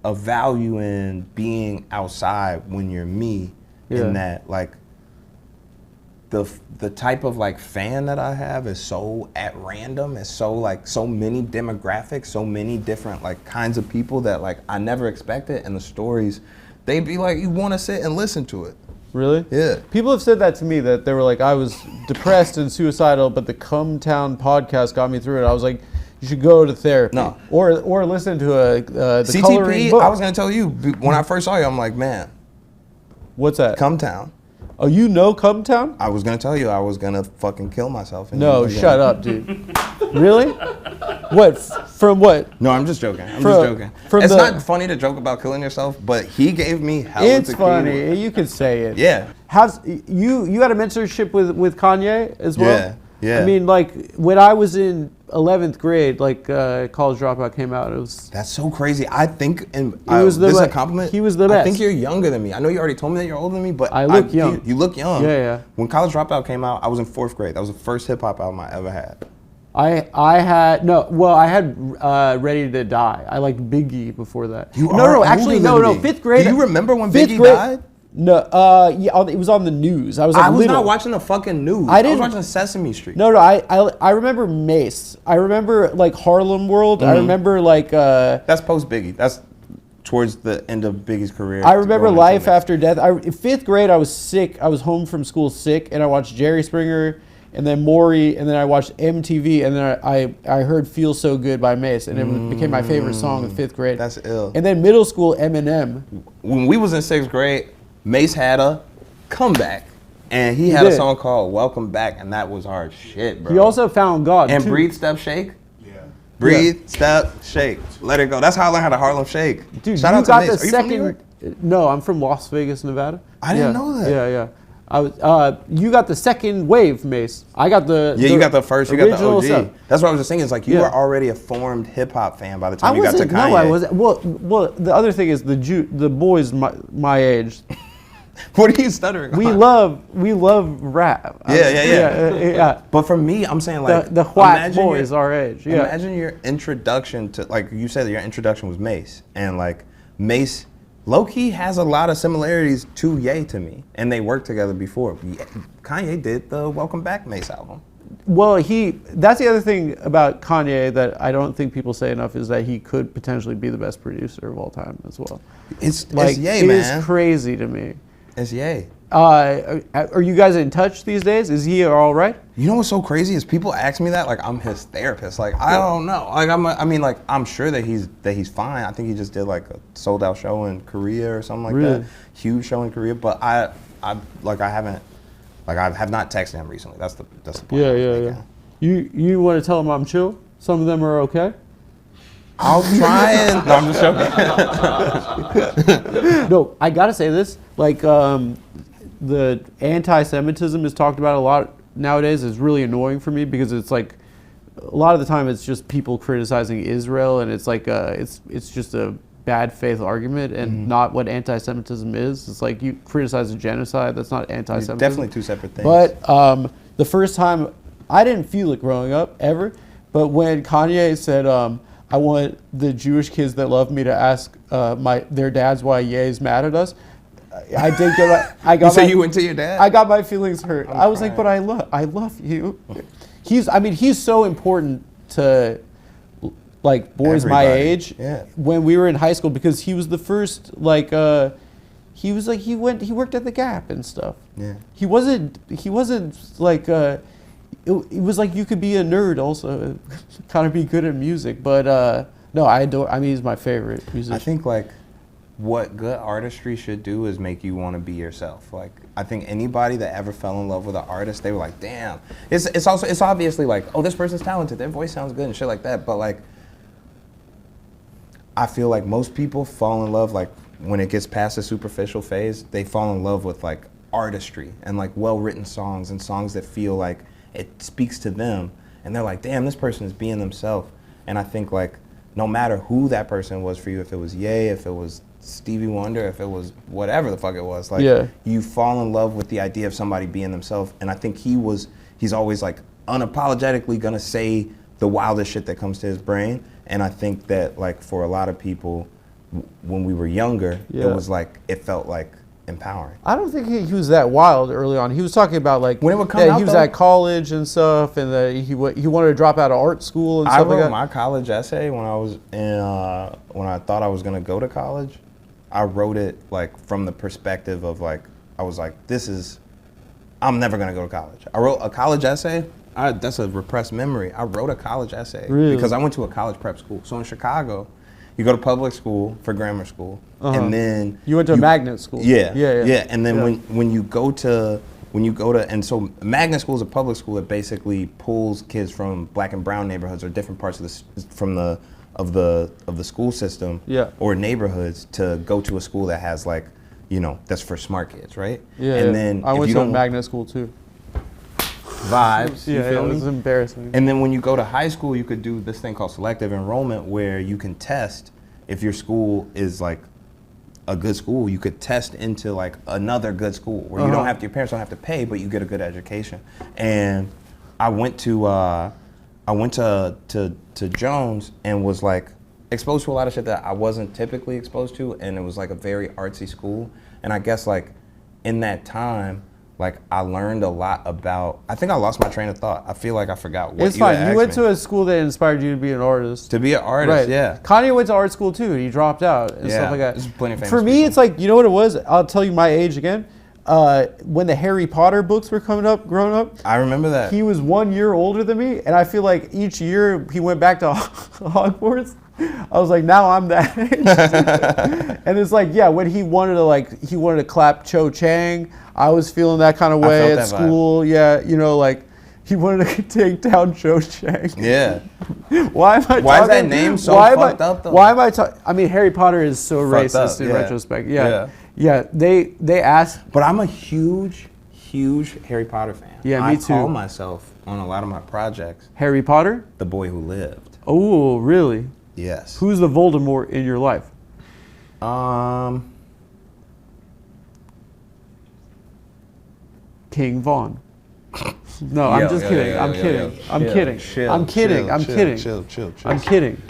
B: value in being outside when you're me, in that like the type of like fan that I have is so at random. It's so like so many demographics, so many different like kinds of people that like I never expected, and the stories they'd be like you want to sit and listen to it.
A: Really?
B: Yeah.
A: People have said that to me, that they were like, I was depressed and suicidal, but the Come Town podcast got me through it. I was like, you should go to therapy.
B: No.
A: Or listen to the coloring
B: CTP,
A: book.
B: I was going to tell you, when I first saw you, I'm like, man,
A: What's that?
B: Come Town.
A: Oh, you know Come Town?
B: I was going to tell you I was going to fucking kill myself.
A: No, shut up, dude. Really? What? From what?
B: No, I'm just joking. I'm just joking. It's not funny to joke about killing yourself, but he gave me hell.
A: It's funny. You can say it.
B: Yeah.
A: You got a mentorship with Kanye as well?
B: Yeah. Yeah.
A: I mean, like, when I was in 11th grade, like, College Dropout came out, it was...
B: That's so crazy. I think, and
A: was
B: this is a
A: best.
B: compliment.
A: He was the
B: I
A: best.
B: think you're younger than me. I know you already told me that you're older than me, but
A: I look young.
B: You look young.
A: Yeah, yeah.
B: When College Dropout came out, I was in 4th grade. That was the first hip hop album I ever had.
A: I had Ready to Die. I liked Biggie before that.
B: You are older
A: actually
B: than
A: no,
B: me.
A: 5th grade.
B: Do you remember when
A: fifth
B: Biggie
A: grade,
B: died?
A: No, yeah, it was on the news. I was like,
B: I was
A: little.
B: not watching the fucking news.
A: I
B: I was
A: didn't-
B: watching Sesame Street.
A: No, I remember Mace. I remember like Harlem World. I remember like
B: That's post Biggie. That's towards the end of Biggie's career.
A: I remember
B: going into
A: Life
B: the-
A: After Death. In 5th grade, I was sick. I was home from school sick, and I watched Jerry Springer, and then Maury, and then I watched MTV, and then I heard "Feel So Good" by Mace, and it became my favorite song in 5th grade.
B: That's ill.
A: And then middle school, Eminem.
B: When we was in 6th grade, Mace had a comeback, and he had a
A: did.
B: song called "Welcome Back," and that was hard shit, bro.
A: He also found God.
B: and
A: too.
B: Breathe, Step, Shake. Breathe, Step, Shake. Let it go. That's how I learned how to Harlem Shake.
A: Dude,
B: Shout
A: you
B: out to
A: got
B: Mace.
A: the
B: Are you
A: second.
B: from New York?
A: No, I'm from Las Vegas, Nevada.
B: I didn't know that.
A: Yeah, yeah. I was. You got the second wave, Mace. I got the.
B: Yeah, you got the first. You got the
A: original
B: OG.
A: stuff.
B: That's what I was just saying. It's like you
A: Yeah.
B: were already a formed hip hop fan by the
A: I
B: time you got to
A: wasn't.
B: Kanye.
A: No, I wasn't. Well. The other thing is the boys my age.
B: What are you stuttering?
A: We
B: on?
A: love rap.
B: Yeah. But for me, I'm saying like
A: The white
B: imagine
A: boys our age. Yeah.
B: Imagine your introduction to, like you said, your introduction was Mace, and like Mace low-key has a lot of similarities to Ye to me, and they worked together before. Kanye did the Welcome Back Mace album.
A: Well, that's the other thing about Kanye that I don't think people say enough is that he could potentially be the best producer of all time as well.
B: It's Ye, man.
A: It is crazy to me.
B: It's Ye.
A: Are you guys in touch these days? Is he all right?
B: You know what's so crazy is people ask me that like I'm his therapist. Like I don't know. Like I'm sure that he's fine. I think he just did like a sold out show in Korea or something like that. Huge show in Korea. But I have not texted him recently. That's the point.
A: Yeah. You want to tell him I'm chill? Some of them are okay.
B: I'll try and. No, I'm just joking.
A: No, I gotta say this. Like, the anti-Semitism is talked about a lot nowadays. Is really annoying for me because it's like a lot of the time it's just people criticizing Israel, and it's like it's just a bad faith argument and not what anti-Semitism is. It's like you criticize a genocide. That's not anti-Semitism.
B: Definitely two separate things.
A: But the first time I didn't feel it growing up ever, but when Kanye said, I want the Jewish kids that love me to ask their dads why Ye's mad at us. I did get.
B: You went to your dad?
A: I got my feelings hurt. I was
B: crying.
A: like, but I love you. He's so important to like boys my age.
B: Yeah.
A: When we were in high school, because he was the first he worked at the Gap and stuff.
B: Yeah.
A: He wasn't like. It was like you could be a nerd also, kind of be good at music. But no, I adore. I mean, he's my favorite musician.
B: I think like what good artistry should do is make you want to be yourself. Like I think anybody that ever fell in love with an artist, they were like, damn. It's obviously like, oh, this person's talented, their voice sounds good and shit like that. But like, I feel like most people fall in love like when it gets past the superficial phase, they fall in love with like artistry and like well-written songs and songs that feel like it speaks to them, and they're like, damn, this person is being themselves. And I think like no matter who that person was for you, if it was Ye, if it was Stevie Wonder, if it was whatever the fuck it was, like you fall in love with the idea of somebody being themselves. And I think he's always like unapologetically gonna say the wildest shit that comes to his brain. And I think that like for a lot of people, when we were younger, it was like, it felt like empowering.
A: I don't think he was that wild early on. He was talking about like
B: when it would come out,
A: he was at college and stuff, and that he wanted to drop out of art school and stuff like that.
B: I wrote my college essay when I was when I thought I was gonna go to college. I wrote it like from the perspective of like I was like, I'm never gonna go to college. I wrote a college essay. That's a repressed memory. I wrote a college essay because I went to a college prep school. So in Chicago, you go to public school for grammar school, and then
A: you went to a magnet school.
B: Yeah. And then when you go to and so magnet school is a public school that basically pulls kids from black and brown neighborhoods or different parts of the school system or neighborhoods to go to a school that has like, that's for smart kids, right? And then
A: I went to a magnet school too.
B: Vibes.
A: It was embarrassing.
B: And then when you go to high school, you could do this thing called selective enrollment, where you can test if your school is like a good school. You could test into like another good school where you don't have to, your parents don't have to pay, but you get a good education. And I went to Jones and was like exposed to a lot of shit that I wasn't typically exposed to, and it was like a very artsy school. And I guess like in that time, like I learned a lot about. I think I lost my train of thought. I feel like I forgot what
A: it's fine. You went to a school that inspired you to be an artist.
B: To be an artist,
A: right.
B: Yeah.
A: Kanye went to art school too, and he dropped out and stuff like that.
B: There's plenty of famous
A: For me,
B: people.
A: it's like, you know what it was? I'll tell you my age again. When the Harry Potter books were growing up.
B: I remember that.
A: He was 1 year older than me, and I feel like each year he went back to Hogwarts. I was like, now I'm that age. And it's like, when he wanted to clap Cho Chang, I was feeling that kind of way at school. Vibe. Yeah, like he wanted to take down Cho Chang.
B: Yeah.
A: Why is
B: that name so fucked up though?
A: Why am I talking? I mean, Harry Potter is so
B: fucked
A: racist
B: up,
A: in retrospect. Yeah. They asked.
B: But I'm a huge Harry Potter fan.
A: Yeah, me too.
B: I call myself on a lot of my projects
A: Harry Potter?
B: The boy who lived.
A: Oh, really?
B: Yes.
A: Who's the Voldemort in your life? King Vaughn. No, I'm just kidding. I'm kidding. I'm kidding. I'm kidding. I'm kidding. I'm kidding.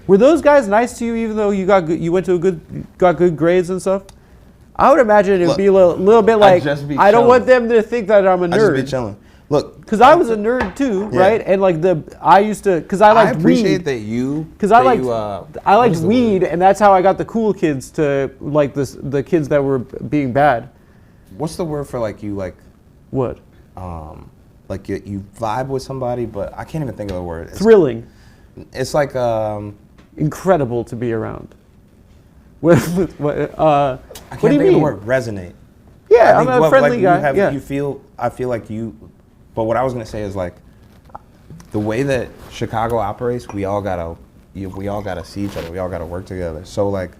A: Were those guys nice to you, even though you got good grades and stuff? I would imagine it would be a little bit like, I don't want them to think that I'm a nerd.
B: I just be chilling. Look,
A: because I was a nerd too, right? And like I used to, because I liked weed.
B: I appreciate that you.
A: Because I liked weed, and that's how I got the cool kids to like the kids that were being bad.
B: What's the word for like you like?
A: What?
B: Like you vibe with somebody, but I can't even think of the word.
A: Thrilling.
B: It's like
A: incredible to be around. What
B: I can't
A: do you
B: think
A: mean?
B: of the word resonate.
A: Yeah, I'm a friendly guy.
B: I feel like you. But what I was gonna say is like the way that Chicago operates, we all gotta see each other. We all gotta work together. So like.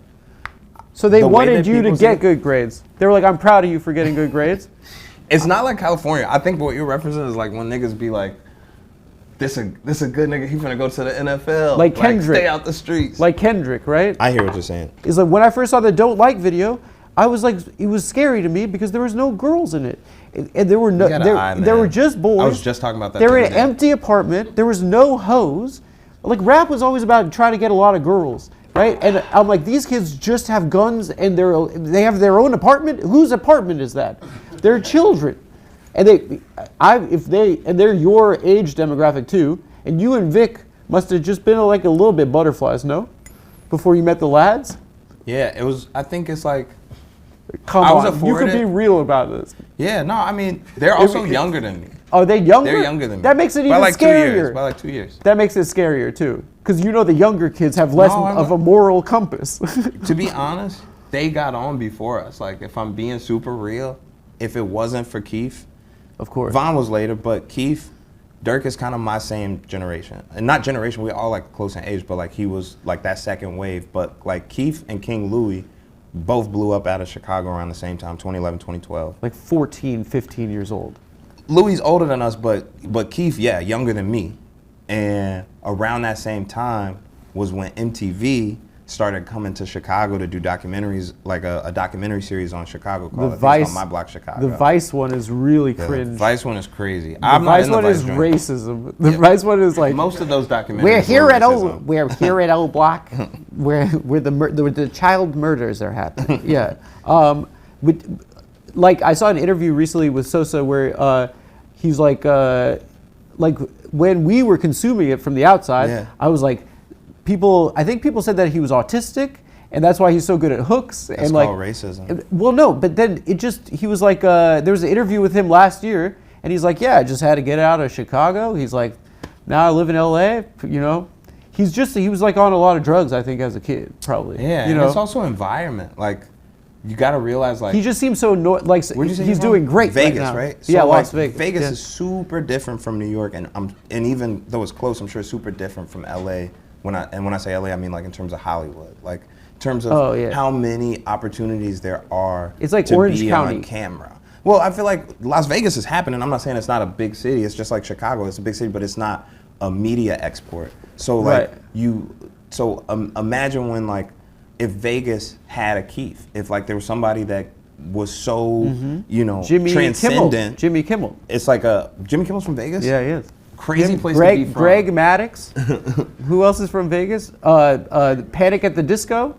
A: So they wanted you to get good grades. They were like, "I'm proud of you for getting good grades."
B: It's not like California. I think what you're referencing is like when niggas be like, this a good nigga, he finna go to the NFL.
A: Like Kendrick.
B: Stay out the streets.
A: Like Kendrick, right?
B: I hear what you're saying.
A: It's like when I first saw the Don't Like video, I was like, it was scary to me because there was no girls in it. And there were no, there were just boys.
B: I was just talking about that.
A: They were in an empty apartment. There was no hoes. Like rap was always about trying to get a lot of girls. Right, and I'm like, these kids just have guns and they have their own apartment. Whose apartment is that? They're children, and they're your age demographic too. And you and Vic must have just been like a little bit butterflies, no? Before you met the lads.
B: Yeah, it was. I think it's like.
A: Come on, you could be real about this.
B: Yeah, no, I mean they're also younger than me.
A: Are they younger?
B: They're younger than me.
A: That makes it even
B: by like
A: scarier.
B: 2 years. By like 2 years.
A: That makes it scarier too, because you know the younger kids have less of a moral compass.
B: To be honest, they got on before us. Like if I'm being super real, if it wasn't for Keith,
A: of course,
B: Von was later, but Keith, Dirk is kind of my same generation, and not generation. We all like close in age, but like he was like that second wave. But like Keith and King Louis both blew up out of Chicago around the same time, 2011, 2012.
A: Like 14, 15 years old.
B: Louis older than us, but Keith, yeah, younger than me. And around that same time was when MTV started coming to Chicago to do documentaries, like a documentary series on Chicago called On My Block Chicago.
A: The Vice one is really cringe.
B: The Vice one is crazy.
A: The Vice one is racism. The Vice one is like
B: most of those documentaries.
A: We're here at O Block, where the child murders are happening. Yeah, like I saw an interview recently with Sosa where he's like when we were consuming it from the outside, I was like. I think people said that he was autistic, and that's why he's so good at hooks.
B: That's
A: and
B: called racism.
A: Well, no, but then he was like, there was an interview with him last year, and he's like, yeah, I just had to get out of Chicago. He's like, now I live in LA, you know. He was like on a lot of drugs, I think, as a kid, probably.
B: Yeah,
A: you
B: and
A: know?
B: it's also environment. Like, you got to realize, like.
A: He just seems so, he's doing great
B: Vegas,
A: right now.
B: right? So
A: yeah,
B: like,
A: Las Vegas.
B: Vegas is super different from New York, and even though it's close, I'm sure super different from LA. When I say LA, I mean like in terms of Hollywood, like in terms of how many opportunities there are.
A: It's like
B: to
A: Orange
B: be
A: County.
B: on camera. Well, I feel like Las Vegas is happening. I'm not saying it's not a big city. It's just like Chicago. It's a big city, but it's not a media export. So like imagine when like if Vegas had a Keith, if like there was somebody that was so transcendent.
A: Jimmy Kimmel.
B: It's like Jimmy Kimmel's from Vegas.
A: Yeah, he is.
B: Crazy place to be from.
A: Greg Maddox. Who else is from Vegas? Panic at the Disco.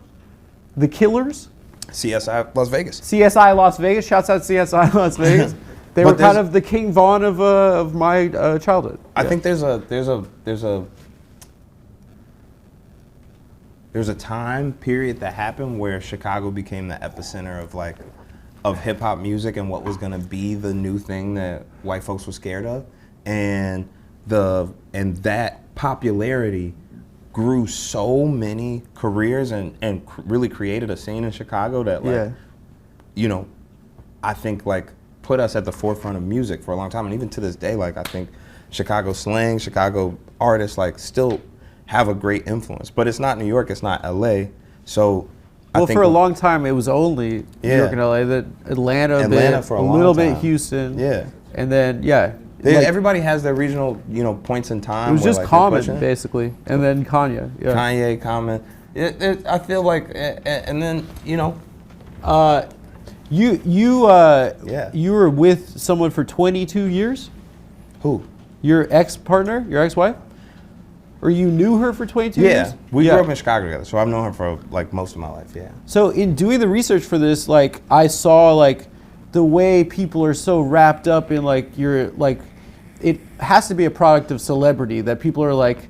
A: The Killers.
B: CSI Las Vegas.
A: CSI Las Vegas. Shouts out CSI Las Vegas. They were kind of the King Von of my childhood.
B: I think there's a time period that happened where Chicago became the epicenter of hip hop music and what was gonna be the new thing that white folks were scared of, and that popularity grew so many careers and really created a scene in Chicago that I think like put us at the forefront of music for a long time, and even to this day, like I think Chicago slang, Chicago artists like still have a great influence, but it's not New York, it's not LA. So
A: I think for a long time it was only New York and LA. That Atlanta for a little bit Houston, and then
B: everybody has their regional points in time.
A: It was just Common basically, and then Kanye. Yeah.
B: Kanye, Common. I feel like, and then
A: you were with someone for 22 years.
B: Who?
A: Your ex-partner, your ex-wife. or you knew her for 22
B: Yeah,
A: years?
B: we grew up in Chicago together, so I've known her for like most of my life. Yeah.
A: So in doing the research for this, like I saw like the way people are so wrapped up in like your like, it has to be a product of celebrity that people are like,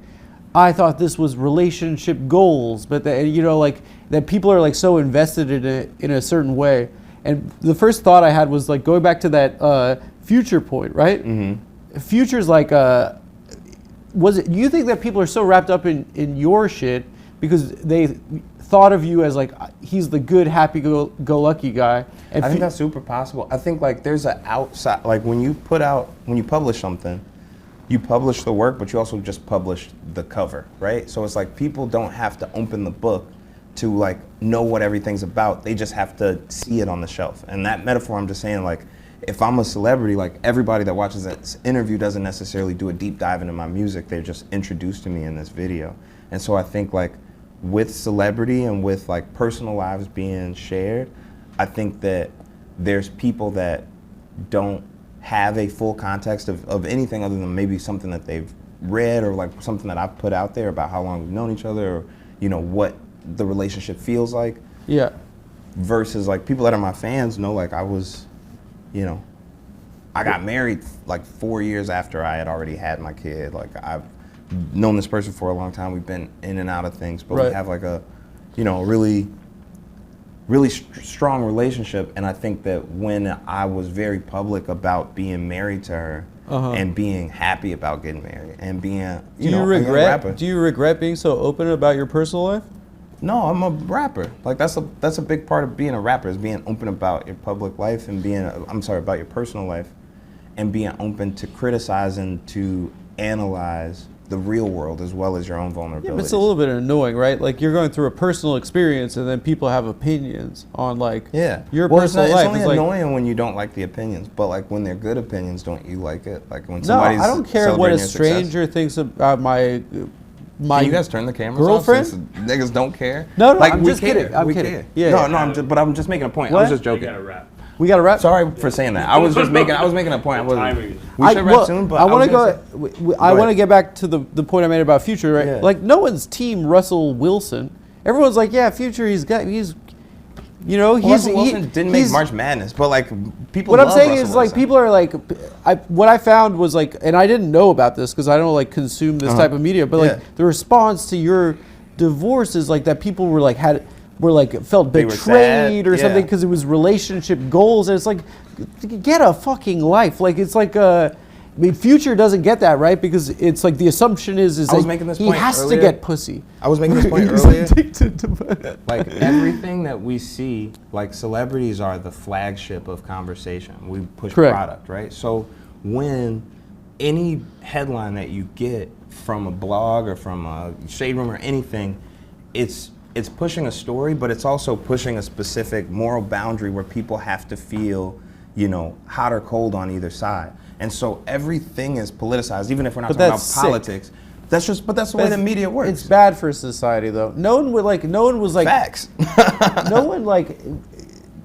A: I thought this was relationship goals, but that, you know, like that people are like so invested in it in a certain way. And the first thought I had was like going back to that Future point, right? Mm-hmm. Future's like was it? You think that people are so wrapped up in your shit because they thought of you as like he's the good, happy-go-lucky guy? And
B: I think that's super possible. I think like there's an outside, like when you publish something, you publish the work, but you also just publish the cover, right? So it's like people don't have to open the book to like know what everything's about. They just have to see it on the shelf. And that metaphor, I'm just saying, like, if I'm a celebrity, like everybody that watches this interview doesn't necessarily do a deep dive into my music. They're just introduced to me in this video. And so I think like with celebrity and with like personal lives being shared, I think that there's people that don't have a full context of anything other than maybe something that they've read or like something that I've put out there about how long we've known each other or, you know, what the relationship feels like.
A: Yeah.
B: Versus like people that are my fans know like I was, you know, I got married like 4 years after I had already had my kid. Like I've known this person for a long time. We've been in and out of things, but
A: Right.
B: we have like a, you know, really strong relationship. And I think that when I was very public about being married to her and being happy about getting married and being, you know, a young rapper.
A: Do you regret being so open about your personal life?
B: No, I'm a rapper. Like that's a big part of being a rapper is being open about your public life and about your personal life and being open to criticize and to analyze the real world as well as your own vulnerabilities.
A: Yeah, but it's a little bit annoying, right? Like you're going through a personal experience and then people have opinions on like your personal life.
B: It's only
A: like,
B: annoying when you don't like the opinions, but like when they're good opinions, don't you like it? Like when
A: no,
B: somebody's
A: I don't care what a
B: celebrating your success.
A: stranger thinks about my
B: Can you guys turn the cameras
A: girlfriend?
B: off since niggas don't care?
A: No,
B: like,
A: I'm
B: we
A: just
B: care.
A: kidding. I'm
B: We
A: kidding.
B: care.
A: Yeah.
B: No, I'm just making a point. I
A: What?
B: was just
F: You
B: joking.
F: gotta rap.
A: We got to wrap.
B: Sorry for saying that. I was making a point.
F: Timing.
B: We should wrap soon, but
A: I want to go. I want to
B: ahead.
A: get back to the point I made about Future. Right?
B: Yeah.
A: Like no one's team Russell Wilson. Everyone's like, yeah, Future. He's, you know,
B: Russell Wilson didn't make
A: he's-
B: March Madness, but like people.
A: What I'm
B: love
A: saying
B: Russell
A: is like
B: Wilson.
A: people are like, what I found was like, and I didn't know about this because I don't like consume this type of media, but like the response to your divorce is like that people were like felt
B: They were
A: betrayed
B: sad,
A: or
B: yeah.
A: something because it was relationship goals, and it's like, get a fucking life. Like it's like I mean, Future doesn't get that, right? Because it's like the assumption is
B: I was
A: that
B: making this
A: he
B: point
A: has
B: earlier.
A: to get pussy.
B: I was making this point
A: He's
B: earlier.
A: addicted to
B: Like everything that we see, like celebrities are the flagship of conversation. We push
A: Correct.
B: product, right? So when any headline that you get from a blog or from a shade room or anything, it's pushing a story, but it's also pushing a specific moral boundary where people have to feel, you know, hot or cold on either side. And so everything is politicized, even if we're not
A: But
B: talking about
A: that's sick.
B: politics. That's the way the media works.
A: It's bad for society, though. No one was like,
B: Facts.
A: no one like.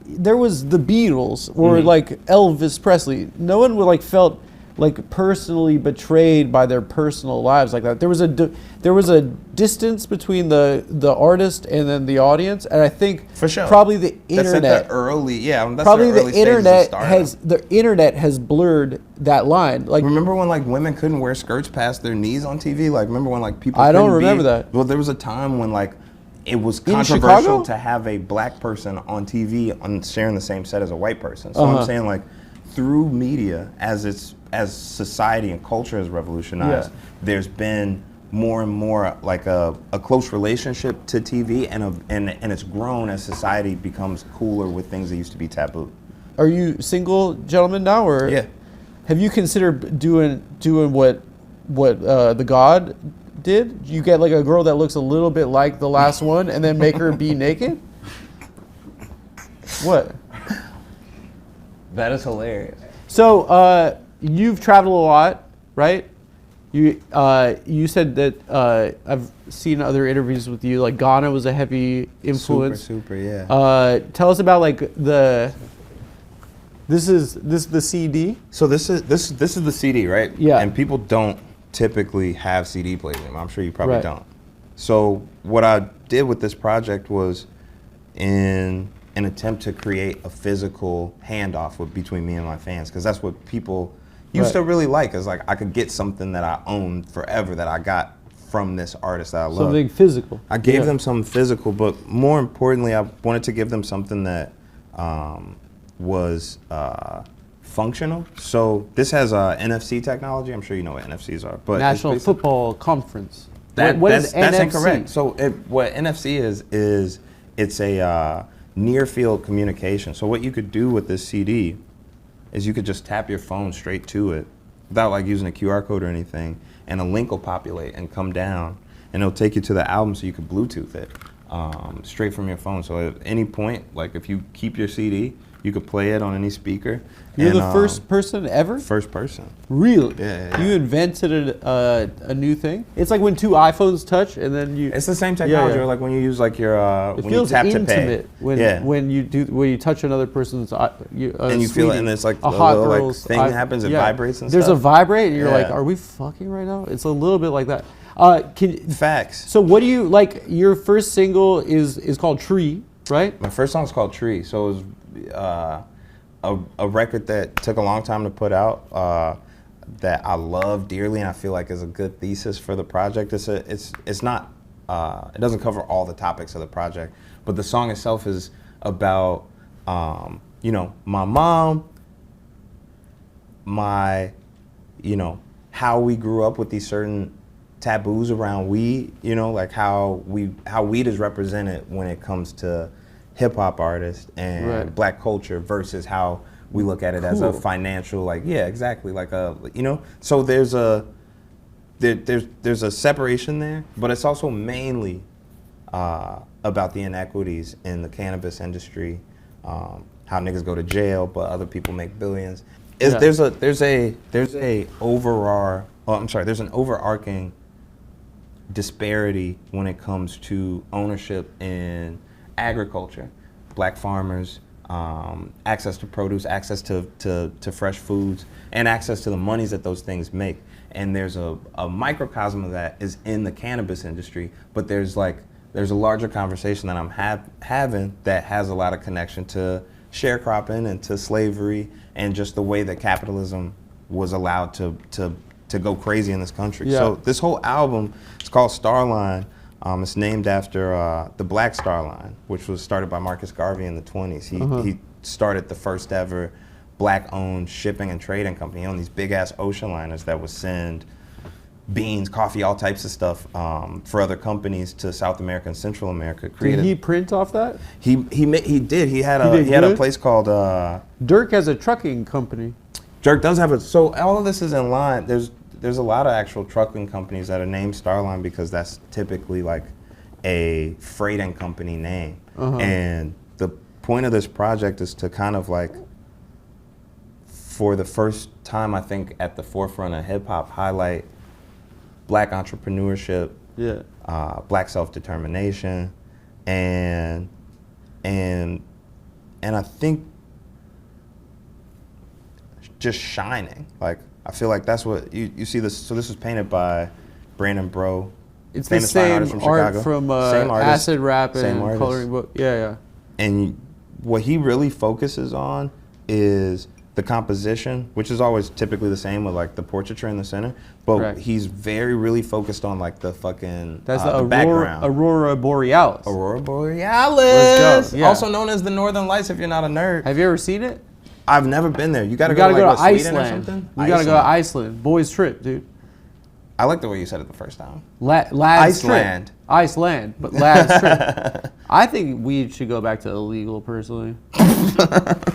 A: There was the Beatles or
B: Mm-hmm.
A: like Elvis Presley. No one would like felt like personally betrayed by their personal lives like that. There was a distance between the artist and then the audience, and I think
B: For sure.
A: probably the
B: That's at
A: internet.
B: the early, that's
A: Probably
B: the early
A: the
B: stages of
A: internet
B: stardom.
A: has blurred that line. Like
B: Remember when like women couldn't wear skirts past their knees on TV? Like remember when like people
A: I don't
B: couldn't
A: remember that.
B: Well, there was a time when like it was
A: In
B: controversial
A: Chicago?
B: to have a black person on TV on sharing the same set as a white person. So
A: Uh-huh.
B: I'm saying like through media as society and culture has revolutionized,
A: Yeah.
B: there's been more and more like a close relationship to TV and it's grown as society becomes cooler with things that used to be taboo.
A: Are you single gentlemen now, or
B: Yeah.
A: have you considered doing what the God did? You get like a girl that looks a little bit like the last one, and then make her be naked. What?
C: That is hilarious.
A: So you've traveled a lot, right? You said that I've seen other interviews with you. Like Ghana was a heavy influence.
B: Super, yeah.
A: Tell us about like this is the CD.
B: So this is the CD, right?
A: Yeah.
B: And people don't typically have CD players in them. I'm sure you probably
A: Right.
B: don't. So what I did with this project was, in an attempt to create a physical handoff between me and my fans, because that's what people used to really like. Is like I could get something that I owned forever that I got from this artist that I love.
A: Something physical.
B: I gave them something physical, but more importantly, I wanted to give them something that was functional. So this has NFC technology. I'm sure you know what NFCs are, but
A: National
B: it's basically-
A: Football Conference.
B: That,
A: What
B: that's,
A: is
B: that's
A: NFC?
B: incorrect. So what NFC is it's a near field communication. So what you could do with this CD is you could just tap your phone straight to it without like using a QR code or anything, and a link will populate and come down, and it'll take you to the album so you could Bluetooth it straight from your phone. So at any point, like if you keep your CD, you could play it on any speaker.
A: You're
B: and,
A: the first person ever?
B: First person.
A: Really?
B: Yeah.
A: You invented a new thing? It's like when two iPhones touch and then you...
B: It's the same technology,
A: Yeah.
B: like when you use like your
A: It
B: when
A: feels
B: you tap to
A: intimate
B: pay.
A: when you touch another person's
B: And you feel it, and it's like
A: a
B: a
A: hot
B: little like
A: girl's
B: thing happens, it vibrates and
A: There's
B: stuff.
A: a vibrate, and you're like,
B: Yeah.
A: are we fucking right now? It's a little bit like that.
B: Facts.
A: So what do you like? Your first single is called Tree, right?
B: My first song's called Tree, so it was a record that took a long time to put out, that I love dearly, and I feel like is a good thesis for the project. It's not it doesn't cover all the topics of the project, but the song itself is about my mom, how we grew up with these certain taboos around weed, like how weed is represented when it comes to hip hop artists and
A: Right.
B: black culture versus how we look at it as a financial, exactly, So there's a separation there, but it's also mainly about the inequities in the cannabis industry, how niggas go to jail but other people make billions. There's an overarching disparity when it comes to ownership in agriculture, black farmers, access to produce, access to fresh foods, and access to the monies that those things make. And there's a microcosm of that is in the cannabis industry, but there's a larger conversation that I'm having that has a lot of connection to sharecropping and to slavery and just the way that capitalism was allowed to go crazy in this country.
A: Yeah.
B: So this whole album, it's called Starline. It's named after the Black Starline, which was started by Marcus Garvey in the 20s. He started the first ever black-owned shipping and trading company. He owned these big-ass ocean liners that would send beans, coffee, all types of stuff for other companies to South America and Central America.
A: Did he print off that?
B: He did. He had
A: did
B: a
A: good?
B: place called
A: Dirk has a trucking company.
B: Dirk does have so all of this is in line. There's a lot of actual trucking companies that are named Starline because that's typically like a freighting company name. And the point of this project is to kind of like, for the first time, I think, at the forefront of hip hop, highlight black entrepreneurship, black self-determination, and I think just shining. Like, I feel like that's what you see this. So this was painted by Brandon Bro.
A: It's the
B: famous fine
A: same
B: artist from
A: art
B: Chicago.
A: from
B: Same artist,
A: Acid Rap
B: same
A: and
B: artist.
A: Coloring Book. Yeah.
B: And what he really focuses on is the composition, which is always typically the same with like the portraiture in the center. But
A: Right.
B: he's really focused on like the fucking
A: That's
B: the
A: the
B: background.
A: Aurora Borealis.
B: Aurora
A: Let's
B: Borealis,
A: go. Yeah.
B: also known as the Northern Lights. If you're not a nerd,
A: Have you ever seen it?
B: I've never been there. You gotta
A: You
B: go
A: gotta
B: to,
A: go
B: like,
A: to
B: what, Sweden or
A: Iceland.
B: something?
A: You gotta go to Iceland. Boys trip, dude.
B: I like the way you said it the first time.
A: Lads
B: Iceland.
A: trip. Iceland, but lads trip. I think weed should go back to illegal, personally.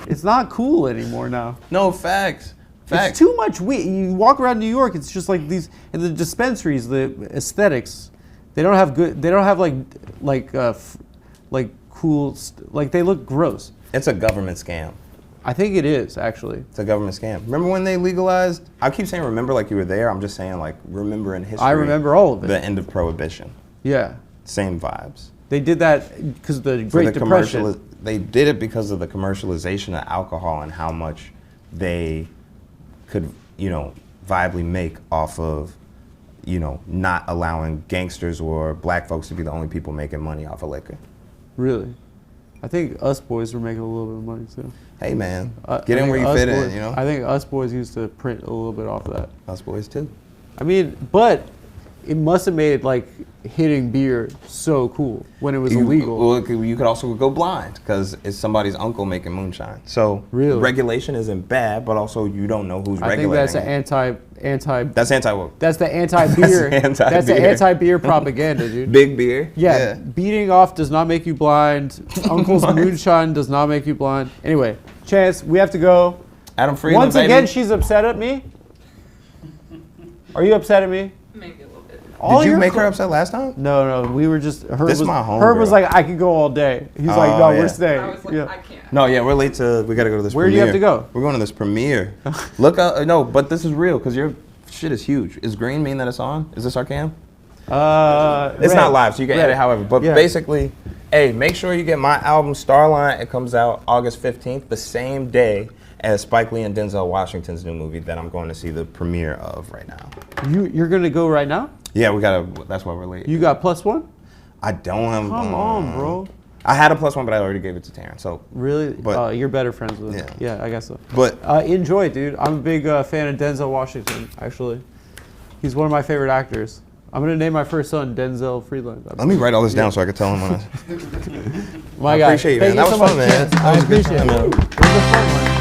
A: It's not cool anymore now.
B: No, facts.
A: It's too much weed. You walk around New York, it's just like these, in the dispensaries, the aesthetics, they don't have good, they don't have cool, like they look gross.
B: It's a government scam.
A: I think it is, actually.
B: It's a government scam. Remember when they legalized? I keep saying remember like you were there. I'm just saying like remember in history.
A: I remember all of it.
B: The end of Prohibition.
A: Yeah.
B: Same vibes.
A: They did that because of the
B: For
A: Great
B: the
A: Depression.
B: They did it because of the commercialization of alcohol and how much they could, viably make off of you know, not allowing gangsters or black folks to be the only people making money off of liquor.
A: Really? I think us boys were making a little bit of money too.
B: Hey man, get in where you fit in, you know?
A: I think us boys used to print a little bit off of that.
B: Us boys too.
A: I mean, but it must have made like hitting beer so cool when it was illegal.
B: Well, you could also go blind because it's somebody's uncle making moonshine. So
A: really?
B: Regulation isn't bad, but also you don't know who's regulating.
A: I think that's an anti.
B: That's anti-woke.
A: That's the anti-beer. That's the anti-beer propaganda, dude.
B: Big beer.
A: Yeah, beating off does not make you blind. Uncle's moonshine does not make you blind. Anyway, Chance, we have to go.
B: Adam Friedland,
A: once again, she's upset at me. Are you upset at me?
G: Maybe a little bit.
B: Did you make her upset last time?
A: No, we were just. Herb
B: This
A: was,
B: my homegirl.
A: Herb was like, I could go all day. He's like, no, we're staying.
G: I was like,
A: Yeah.
G: I can't.
B: No, yeah, we're late to. We gotta go to this.
A: Where do you have to go?
B: We're going to this premiere. Look up. No, but this is real because your shit is huge. Is green mean that it's on? Is this our cam? It's
A: red.
B: not live, so you can edit however. But
A: Yeah.
B: basically, hey, make sure you get my album Starline. It comes out August 15th, the same day as Spike Lee and Denzel Washington's new movie that I'm going to see the premiere of right now.
A: You're gonna go right now?
B: Yeah, we gotta. That's why we're late.
A: You got +1?
B: I don't have.
A: Come on, bro.
B: I had a +1, but I already gave it to Taryn. So
A: Really?
B: But-
A: You're better friends with him.
B: Yeah.
A: Yeah, I guess so.
B: But
A: Enjoy, dude. I'm a big fan of Denzel Washington, actually. He's one of my favorite actors. I'm going to name my first son Denzel Friedland.
B: let me write all this down so I can tell him when I.
A: My
B: I
A: guy.
B: appreciate you, man.
A: Thank
B: That
A: you
B: was
A: so
B: fun,
A: much,
B: man.
A: Chance.
B: That
A: I
B: was a good
A: appreciate
B: time,
A: it.
B: man.
A: It was a fun one.